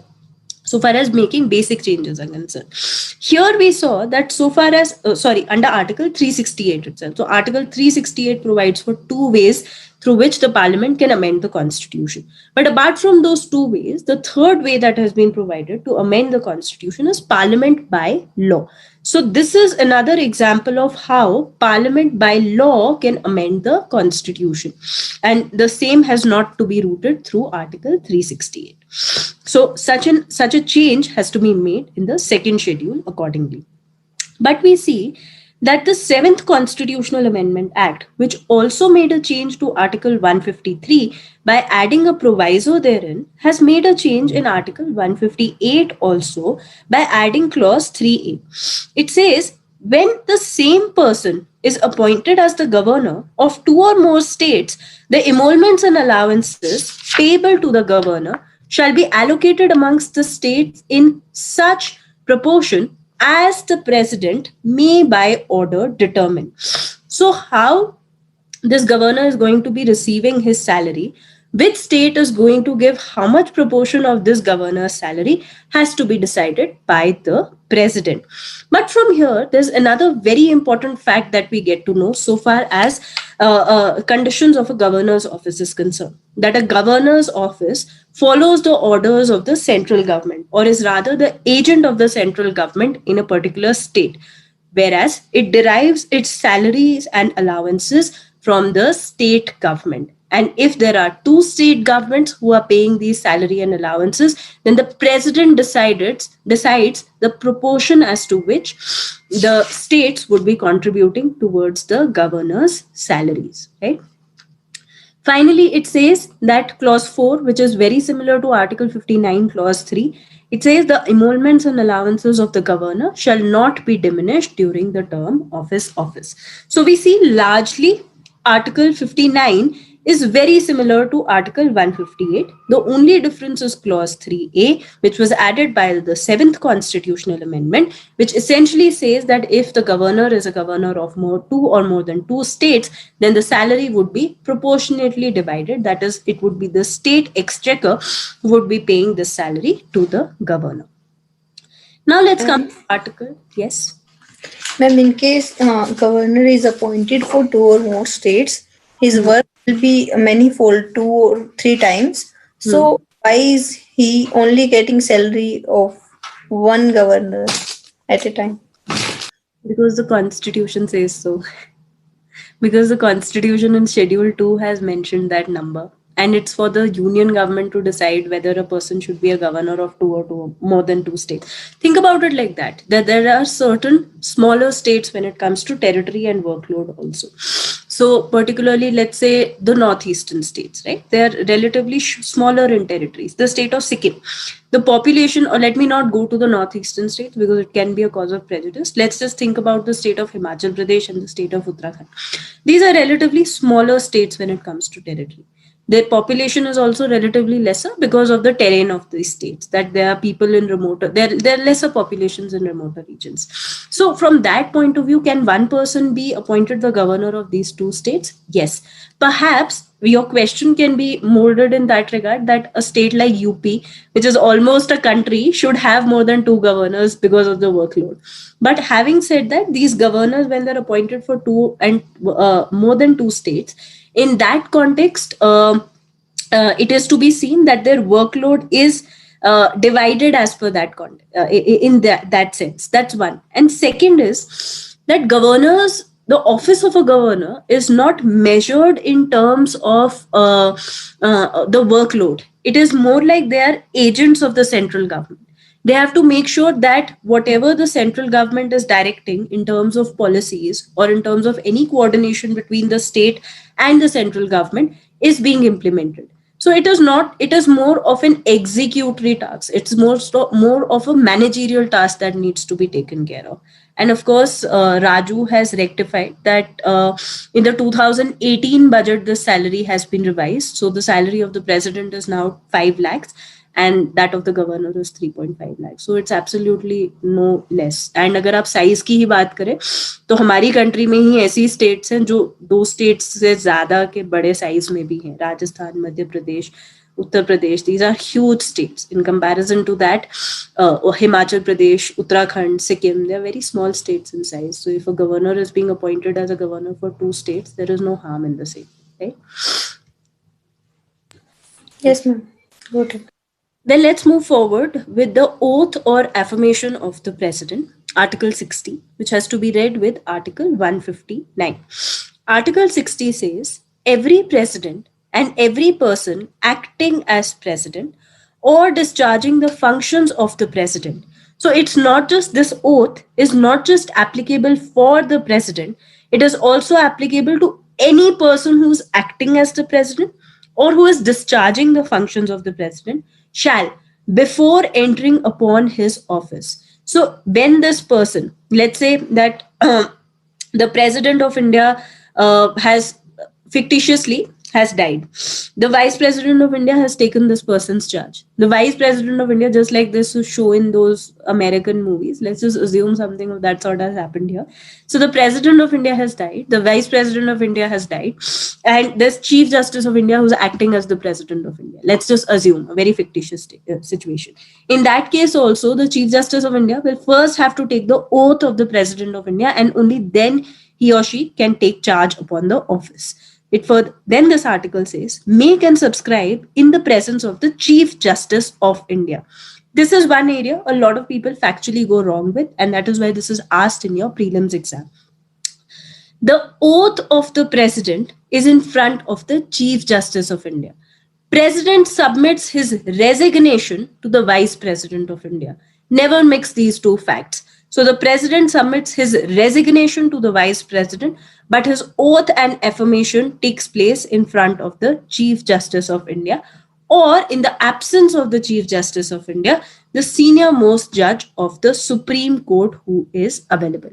so far as making basic changes are concerned. Here we saw that so far as, under Article 368 itself. So Article 368 provides for two ways through which the Parliament can amend the Constitution. But apart from those two ways, the third way that has been provided to amend the Constitution is Parliament by law. So this is another example of how Parliament by law can amend the Constitution. And the same has not to be rooted through Article 368. So such a change has to be made in the second schedule accordingly. But we see that the 7th Constitutional Amendment Act, which also made a change to Article 153 by adding a proviso therein, has made a change in Article 158 also by adding Clause 3A. It says, when the same person is appointed as the governor of two or more states, the emoluments and allowances payable to the governor shall be allocated amongst the states in such proportion as the president may by order determine. So how this governor is going to be receiving his salary, which state is going to give how much proportion of this governor's salary has to be decided by the president. But from here, there's another very important fact that we get to know so far as conditions of a governor's office is concerned, that a governor's office follows the orders of the central government, or is rather the agent of the central government in a particular state, whereas it derives its salaries and allowances from the state government. And if there are two state governments who are paying these salary and allowances, then the president decides the proportion as to which the states would be contributing towards the governor's salaries, right? Finally, it says that Clause 4, which is very similar to Article 59, Clause 3, it says the emoluments and allowances of the governor shall not be diminished during the term of his office. So we see largely Article 59 is very similar to Article 158. The only difference is Clause 3A, which was added by the 7th Constitutional Amendment, which essentially says that if the governor is a governor of two or more than two states, then the salary would be proportionately divided. That is, it would be the state exchequer who would be paying this salary to the governor. Now let's come to Article. Yes. Ma'am, in case governor is appointed for two or more states, his work will be manifold 2 or 3 times. So why is he only getting salary of one governor at a time? Because the Constitution says so. Because the Constitution in Schedule 2 has mentioned that number. And it's for the union government to decide whether a person should be a governor of two or more than two states. Think about it like that there are certain smaller states when it comes to territory and workload also. So particularly, let's say the northeastern states, right? They are relatively smaller in territories. The state of Sikkim, the population, or let me not go to the northeastern states because it can be a cause of prejudice. Let's just think about the state of Himachal Pradesh and the state of Uttarakhand. These are relatively smaller states when it comes to territory. Their population is also relatively lesser because of the terrain of these states, that there are people in there are lesser populations in remoter regions. So from that point of view, can one person be appointed the governor of these two states? Yes. Perhaps your question can be molded in that regard, that a state like UP, which is almost a country, should have more than 2 governors because of the workload. But having said that, these governors, when they're appointed for two and more than 2 states, in that context, it is to be seen that their workload is divided as per that in that sense. That's one. And second is that governors, the office of a governor is not measured in terms of the workload. It is more like they are agents of the central government. They have to make sure that whatever the central government is directing in terms of policies or in terms of any coordination between the state and the central government is being implemented. So it is not, it is more of an executory task. It's more of a managerial task that needs to be taken care of. And of course, Raju has rectified that in the 2018 budget, the salary has been revised. So the salary of the president is now 5 lakhs and that of the governor is 3.5 lakhs. So it's absolutely no less. And अगर आप size की ही बात करें तो हमारी country में ही ऐसी states हैं जो 2 स्टेट्स से ज्यादा के बड़े साइज में भी हैं, Rajasthan, Madhya Pradesh, Uttar Pradesh. These are huge states. In comparison to that, Himachal Pradesh, Uttarakhand, Sikkim, they are very small states in size. So if a governor is being appointed as a governor for 2 states, there is no harm in the same, right? Yes, ma'am. Got it. Then let's move forward with the oath or affirmation of the president, Article 60, which has to be read with Article 159. Article 60 says, every president and every person acting as president or discharging the functions of the president. So it's not just, this oath is not just applicable for the president, it is also applicable to any person who's acting as the president or who is discharging the functions of the president shall, before entering upon his office. So when this person, let's say that the president of India has fictitiously has died. The vice president of India has taken this person's charge. The vice president of India, just like this show in those American movies, let's just assume something of that sort has happened here. So the president of India has died, the vice president of India has died, and there's Chief Justice of India who's acting as the president of India. Let's just assume a very fictitious situation. In that case also, the Chief Justice of India will first have to take the oath of the president of India, and only then he or she can take charge upon the office. Then this article says, make and subscribe in the presence of the Chief Justice of India. This is one area a lot of people factually go wrong with, and that is why this is asked in your prelims exam. The oath of the president is in front of the Chief Justice of India. President submits his resignation to the Vice President of India. Never mix these two facts. So the president submits his resignation to the vice president, but his oath and affirmation takes place in front of the Chief Justice of India, or in the absence of the Chief Justice of India, the senior most judge of the Supreme Court who is available,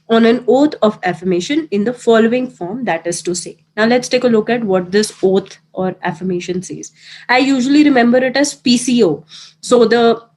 on an oath of affirmation in the following form, that is to say. Now let's take a look at what this oath or affirmation says. I usually remember it as PCO. So the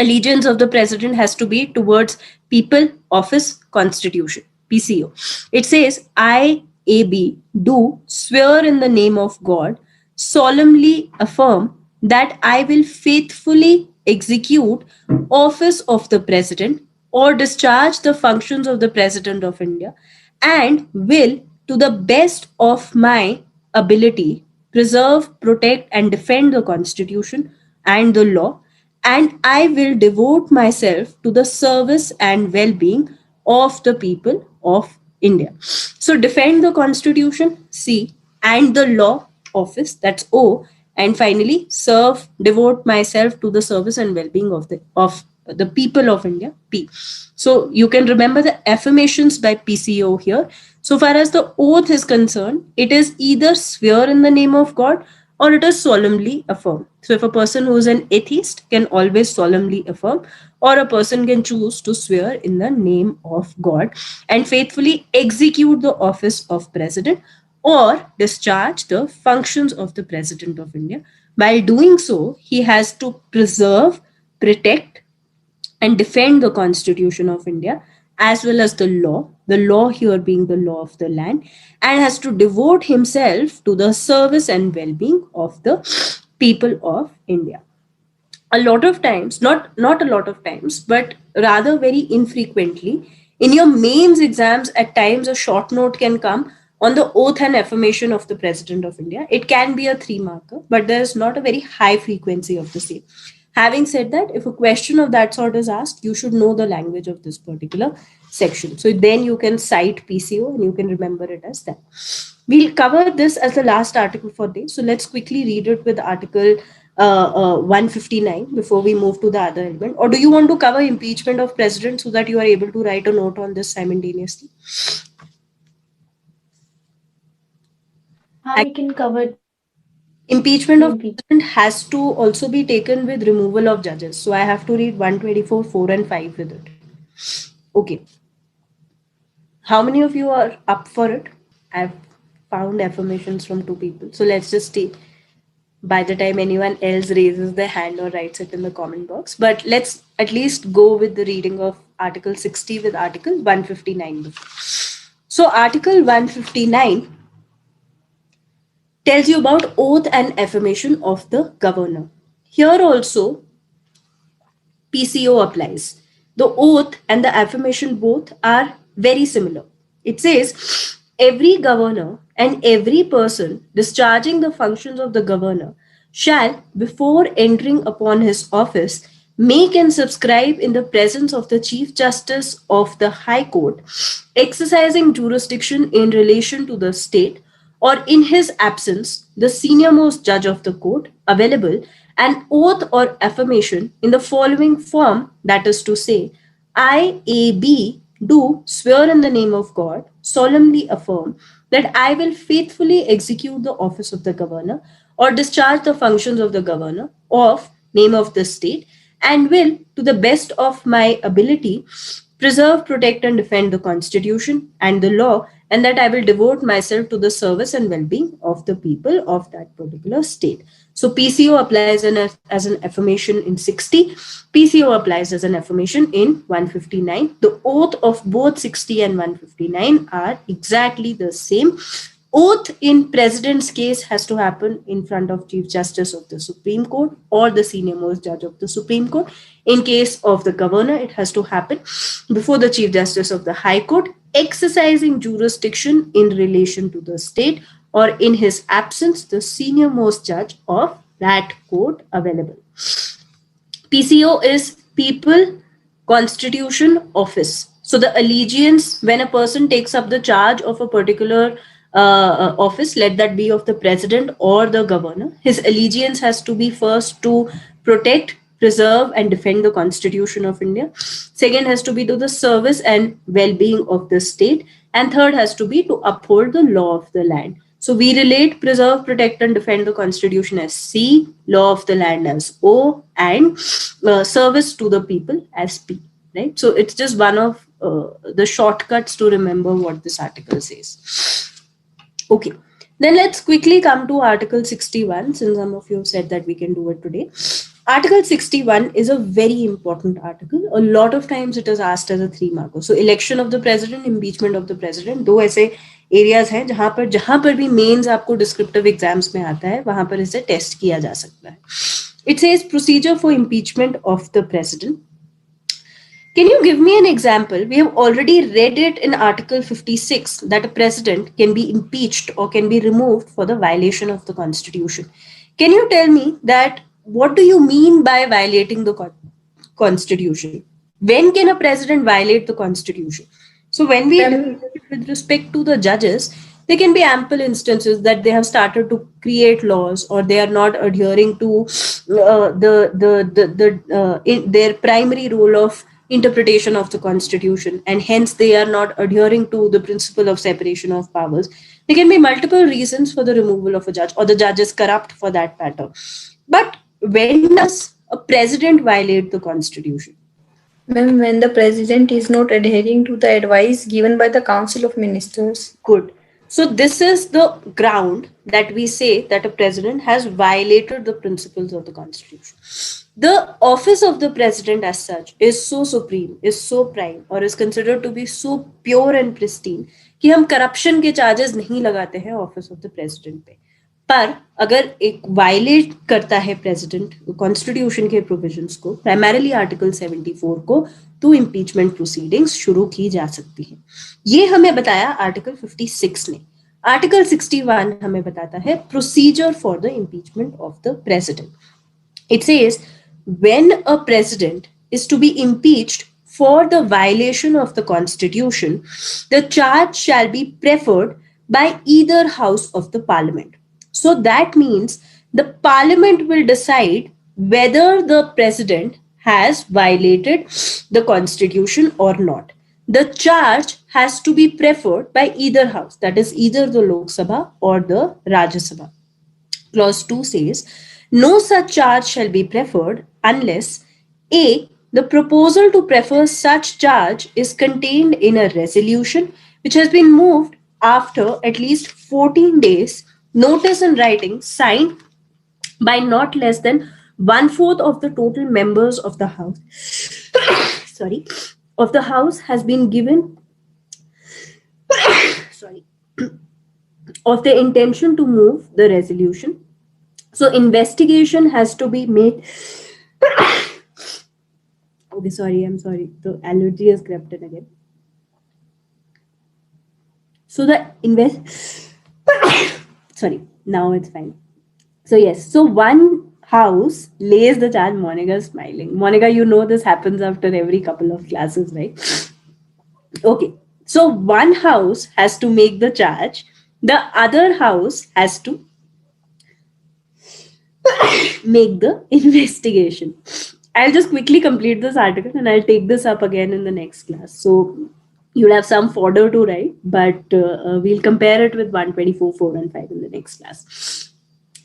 allegiance of the president has to be towards people, office, constitution, PCO. It says, I, AB, do swear in the name of God, solemnly affirm that I will faithfully execute office of the president or discharge the functions of the president of India, and will, to the best of my ability, preserve, protect, and defend the constitution and the law, and I will devote myself to the service and well-being of the people of India. So defend the constitution, C, and the law, office, that's O, and finally serve, devote myself to the service and well-being of the people of India, P. So you can remember the affirmations by PCO here. So far as the oath is concerned, it is either swear in the name of God or it is solemnly affirm. So if a person who is an atheist can always solemnly affirm, or a person can choose to swear in the name of God and faithfully execute the office of president or discharge the functions of the president of India. While doing so, he has to preserve, protect, and defend the constitution of India as well as the law here being the law of the land, and has to devote himself to the service and well-being of the people of India. A lot of times, not a lot of times, but rather very infrequently, in your mains exams, at times a short note can come on the oath and affirmation of the President of India. It can be a 3 marker, but there's not a very high frequency of the same. Having said that, if a question of that sort is asked, you should know the language of this particular section. So then you can cite PCO and you can remember it as that. We'll cover this as the last article for today. So let's quickly read it with Article 159 before we move to the other element. Or do you want to cover impeachment of president so that you are able to write a note on this simultaneously? We can cover impeachment of president has to also be taken with removal of judges. So I have to read 124, 4 and 5 with it. Okay. How many of you are up for it? I've found affirmations from 2 people. So let's just see by the time anyone else raises their hand or writes it in the comment box. But let's at least go with the reading of Article 60 with Article 159 before. So Article 159 tells you about oath and affirmation of the governor. Here also, PCO applies. The oath and the affirmation both are very similar. It says, every governor and every person discharging the functions of the governor shall, before entering upon his office, make and subscribe in the presence of the Chief Justice of the High Court, exercising jurisdiction in relation to the state, or in his absence, the senior-most judge of the court available, an oath or affirmation in the following form, that is to say, I, A.B., do swear in the name of God, solemnly affirm that I will faithfully execute the office of the governor or discharge the functions of the governor of name of the state, and will, to the best of my ability, preserve, protect, and defend the Constitution and the law, and that I will devote myself to the service and well-being of the people of that particular state. So PCO applies as an affirmation in 60. PCO applies as an affirmation in 159. The oath of both 60 and 159 are exactly the same. Oath in president's case has to happen in front of Chief Justice of the Supreme Court or the senior most judge of the Supreme Court. In case of the governor, it has to happen before the Chief Justice of the High Court, exercising jurisdiction in relation to the state, or in his absence, the senior most judge of that court available. PCO is People, Constitution, Office. So the allegiance, when a person takes up the charge of a particular office, let that be of the president or the governor, his allegiance has to be first to protect, preserve, and defend the Constitution of India. Second has to be to the service and well-being of the state. And third has to be to uphold the law of the land. So we relate preserve, protect, and defend the Constitution as C, law of the land as O, and service to the people as P. Right? So it's just one of the shortcuts to remember what this article says. Okay, then let's quickly come to Article 61, since some of you have said that we can do it today. Article 61 is a very important article. A lot of times it is asked as a 3-marker. So election of the president, impeachment of the president, दो ऐसे areas हैं जहाँ पर भी mains आपको descriptive exams में आता है, वहाँ पर इसे टेस्ट किया जा सकता है. It says procedure for impeachment of the president. Can you give me an example? We have already read it in Article 56 that a president can be impeached or can be removed for the violation of the Constitution. Can you tell me that what do you mean by violating the Constitution? When can a president violate the Constitution? So when we with respect to the judges, there can be ample instances that they have started to create laws or they are not adhering to their primary role of interpretation of the Constitution, and hence they are not adhering to the principle of separation of powers. There can be multiple reasons for the removal of a judge, or the judge is corrupt for that matter. But when does a president violate the Constitution? Ma'am, when the president is not adhering to the advice given by the Council of Ministers. Good. So this is the ground that we say that a president has violated the principles of the Constitution. The office of the president as such is so supreme, is so prime, or is considered to be so pure and pristine कि हम corruption के charges नहीं लगाते हैं office of the president पे. पर अगर एक वायलेट करता है प्रेसिडेंट कॉन्स्टिट्यूशन के प्रोविजंस को, प्राइमरीली आर्टिकल 74 को, तो इम्पीचमेंट प्रोसीडिंग्स शुरू की जा सकती है. ये हमें बताया आर्टिकल 56 ने. आर्टिकल 61 हमें बताता है procedure for the impeachment of the president. It says when a president is to be impeached for the violation of the constitution, the charge shall be preferred by either house of the parliament. So that means the parliament will decide whether the president has violated the constitution or not. The charge has to be preferred by either house, that is either the Lok Sabha or the Rajya Sabha. Clause 2 says, no such charge shall be preferred unless A. The proposal to prefer such charge is contained in a resolution which has been moved after at least 14 days, notice in writing signed by not less than 1/4 of the total members of the House. Of the House has been given. Of the intention to move the resolution. So investigation has to be made. Okay, I'm sorry. The allergy has crept in again. So the now it's fine. So yes, so one house lays the charge. Monica is smiling. Monica, you know this happens after every couple of classes, right? Okay, so one house has to make the charge. The other house has to make the investigation. I'll just quickly complete this article and I'll take this up again in the next class. So you'll have some fodder to write, but we'll compare it with 124, 4 and 5 in the next class.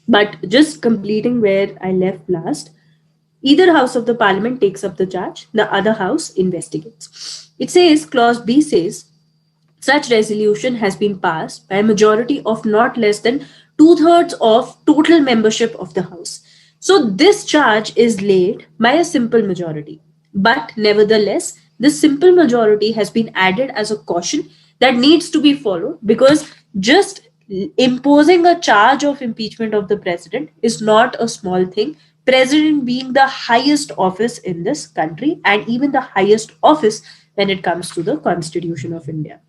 But just completing where I left last, either house of the parliament takes up the charge, the other house investigates. It says, clause B says, such resolution has been passed by a majority of not less than 2/3 of total membership of the House. So this charge is laid by a simple majority. But nevertheless, this simple majority has been added as a caution that needs to be followed, because just imposing a charge of impeachment of the president is not a small thing. President being the highest office in this country and even the highest office when it comes to the Constitution of India.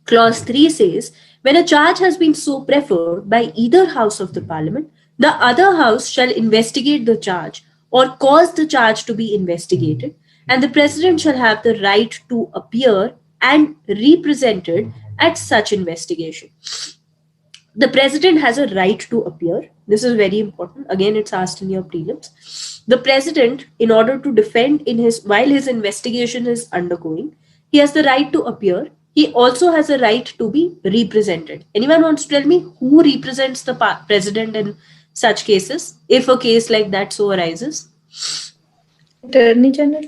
Clause 3 says, when a charge has been so preferred by either house of the parliament, the other house shall investigate the charge or cause the charge to be investigated, and the president shall have the right to appear and represented at such investigation. The president has a right to appear. This is very important. Again, it's asked in your prelims. The president, in order to defend while his investigation is undergoing, he has the right to appear. He also has a right to be represented. Anyone wants to tell me who represents the president in such cases, if a case like that so arises? Attorney General.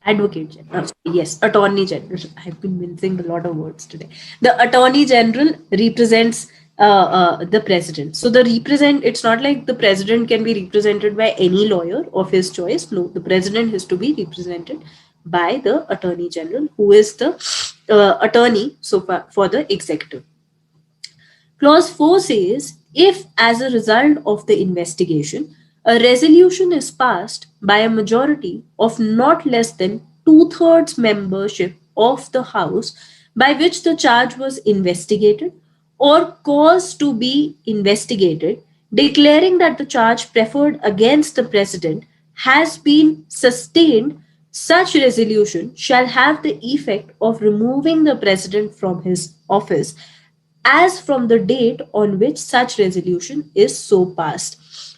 Advocate General. Yes, Attorney General. I've been mincing a lot of words today. The Attorney General represents the president. So it's not like the president can be represented by any lawyer of his choice. No, the president has to be represented by the Attorney General, who is the attorney for the executive. Clause 4 says, if as a result of the investigation, a resolution is passed by a majority of not less than 2/3 membership of the House by which the charge was investigated or caused to be investigated, declaring that the charge preferred against the president has been sustained, such resolution shall have the effect of removing the president from his office as from the date on which such resolution is so passed.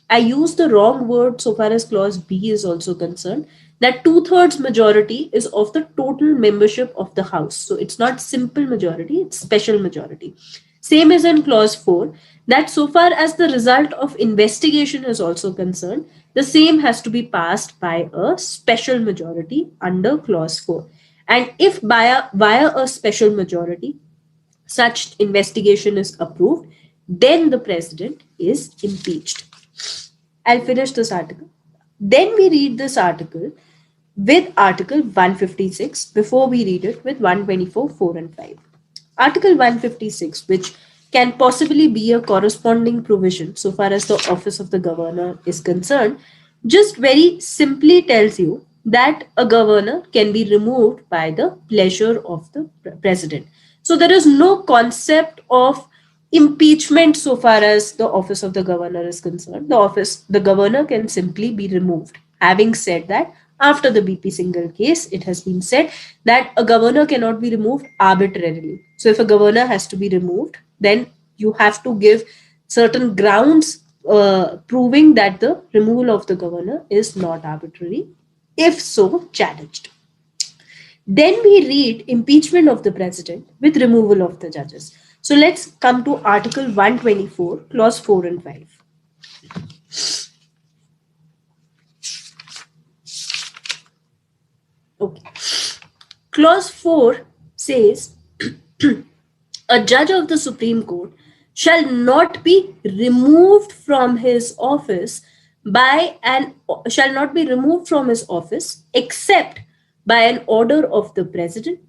I used the wrong word so far as clause B is also concerned, that 2/3 majority is of the total membership of the House. So it's not simple majority, it's special majority. Same as in clause 4, that so far as the result of investigation is also concerned, the same has to be passed by a special majority under clause 4. And if via a special majority, such investigation is approved, then the president is impeached. I'll finish this article. Then we read this article with Article 156 before we read it with 124, 4 and 5. Article 156, which can possibly be a corresponding provision so far as the office of the governor is concerned, just very simply tells you that a governor can be removed by the pleasure of the president. So there is no concept of impeachment so far as the office of the governor is concerned. The governor can simply be removed. Having said that, after the BP Singhal case, it has been said that a governor cannot be removed arbitrarily. So if a governor has to be removed, then you have to give certain grounds proving that the removal of the governor is not arbitrary, if so challenged. Then we read impeachment of the president with removal of the judges. So let's come to Article 124, Clause 4 and 5. Okay. Clause 4 says, a judge of the Supreme Court shall not be removed from his office except by an order of the president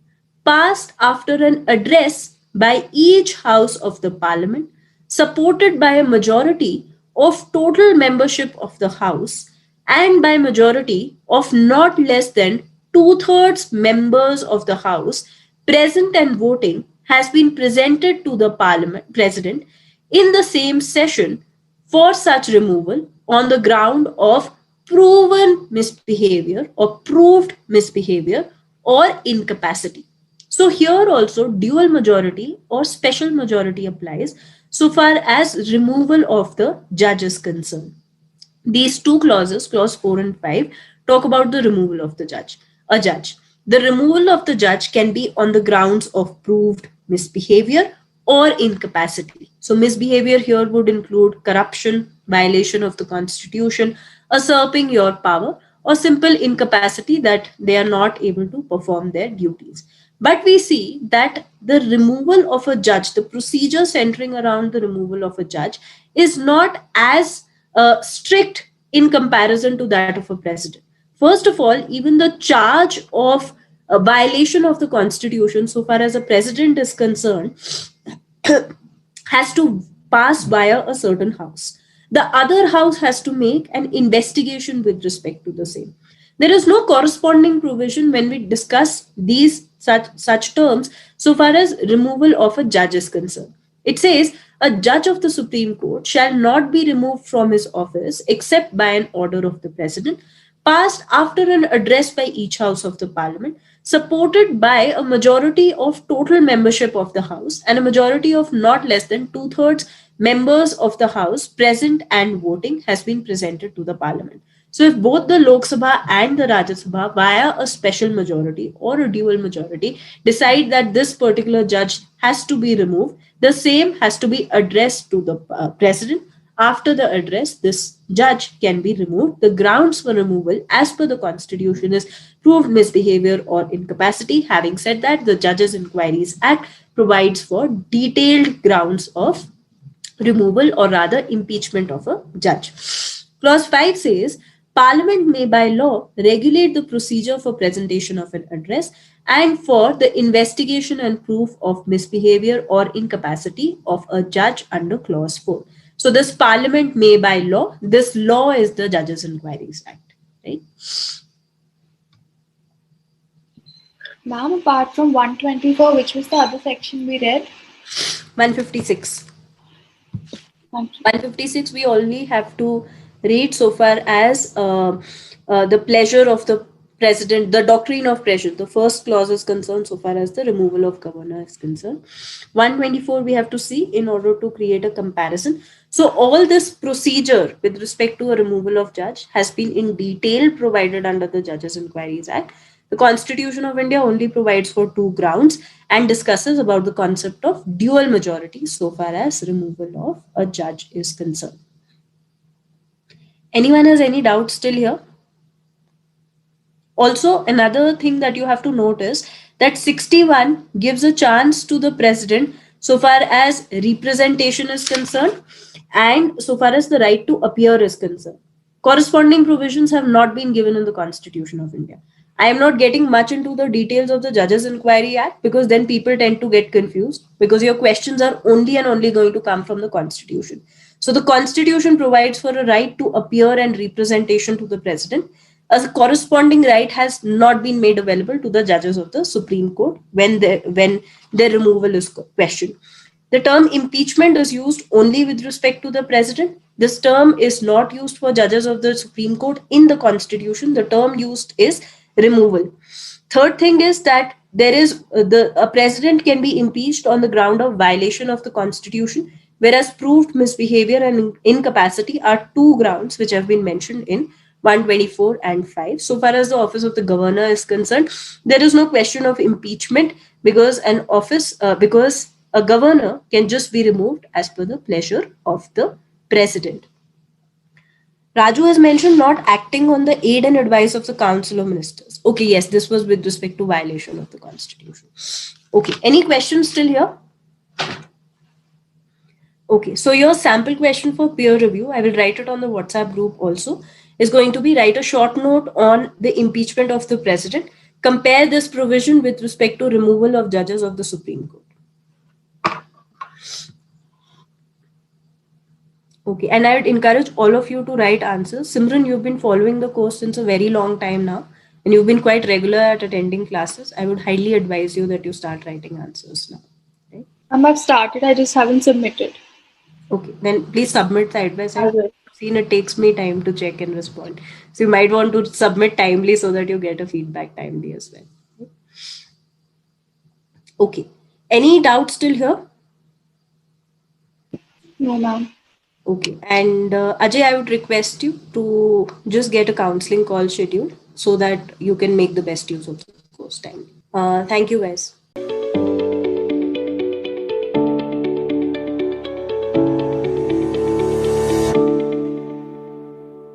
passed after an address by each house of the parliament, supported by a majority of total membership of the house and by majority of not less than 2/3 members of the house present and voting, has been presented to the parliament president in the same session for such removal on the ground of proven misbehavior or proved misbehavior or incapacity. So here also dual majority or special majority applies so far as removal of the judge is concerned. These two clauses, clause 4 and 5, talk about the removal of a judge. The removal of the judge can be on the grounds of proved misbehavior or incapacity. So misbehavior here would include corruption, violation of the constitution, usurping your power, or simple incapacity that they are not able to perform their duties. But we see that the removal of a judge, the procedure centering around the removal of a judge, is not as strict in comparison to that of a president. First of all, even the charge of a violation of the constitution, so far as a president is concerned, has to pass via a certain house. The other house has to make an investigation with respect to the same. There is no corresponding provision when we discuss these such terms so far as removal of a judge is concerned. It says a judge of the Supreme Court shall not be removed from his office except by an order of the president passed after an address by each house of the parliament, supported by a majority of total membership of the house and a majority of not less than 2/3 members of the house present and voting has been presented to the parliament. So if both the Lok Sabha and the Rajya Sabha via a special majority or a dual majority decide that this particular judge has to be removed, the same has to be addressed to the president. After the address, this judge can be removed. The grounds for removal as per the constitution is proved misbehavior or incapacity. Having said that, the Judges Inquiries Act provides for detailed grounds of removal or rather impeachment of a judge. Clause 5 says, Parliament may by law regulate the procedure for presentation of an address and for the investigation and proof of misbehavior or incapacity of a judge under Clause 4. So this Parliament may by law, this law is the Judges Inquiries Act, right? Ma'am, apart from 124, which was the other section we read? 156. 156 we only have to read so far as the pleasure of the president, the doctrine of pressure. The first clause is concerned so far as the removal of governor is concerned. 124 we have to see in order to create a comparison. So all this procedure with respect to a removal of judge has been in detail provided under the Judges Inquiries Act. The Constitution of India only provides for two grounds and discusses about the concept of dual majority so far as removal of a judge is concerned. Anyone has any doubts still here? Also, another thing that you have to notice that 61 gives a chance to the president so far as representation is concerned and so far as the right to appear is concerned. Corresponding provisions have not been given in the Constitution of India. I am not getting much into the details of the Judges Inquiry Act because then people tend to get confused because your questions are only and only going to come from the Constitution. So the Constitution provides for a right to appear and representation to the president. A corresponding right has not been made available to the judges of the Supreme Court when their removal is questioned. The term impeachment is used only with respect to the president. This term is not used for judges of the Supreme Court in the Constitution. The term used is removal. Third thing is that there is a president can be impeached on the ground of violation of the Constitution, whereas proved misbehavior and incapacity are two grounds which have been mentioned in 124 and 5. So far as the office of the governor is concerned, there is no question of impeachment because because a governor can just be removed as per the pleasure of the president. Raju has mentioned not acting on the aid and advice of the Council of Ministers. Okay, yes, this was with respect to violation of the Constitution. Okay, any questions still here? Okay, so your sample question for peer review, I will write it on the WhatsApp group also, is going to be write a short note on the impeachment of the president. Compare this provision with respect to removal of judges of the Supreme Court. Okay, and I would encourage all of you to write answers. Simran, you've been following the course since a very long time now, and you've been quite regular at attending classes. I would highly advise you that you start writing answers now. Right? I've started, I just haven't submitted. Okay, then please submit side by I side. will. Seen it takes me time to check and respond. So you might want to submit timely so that you get a feedback timely as well. Okay, any doubts still here? No, ma'am. Okay, and Ajay, I would request you to just get a counseling call scheduled so that you can make the best use of the course time. Thank you, guys.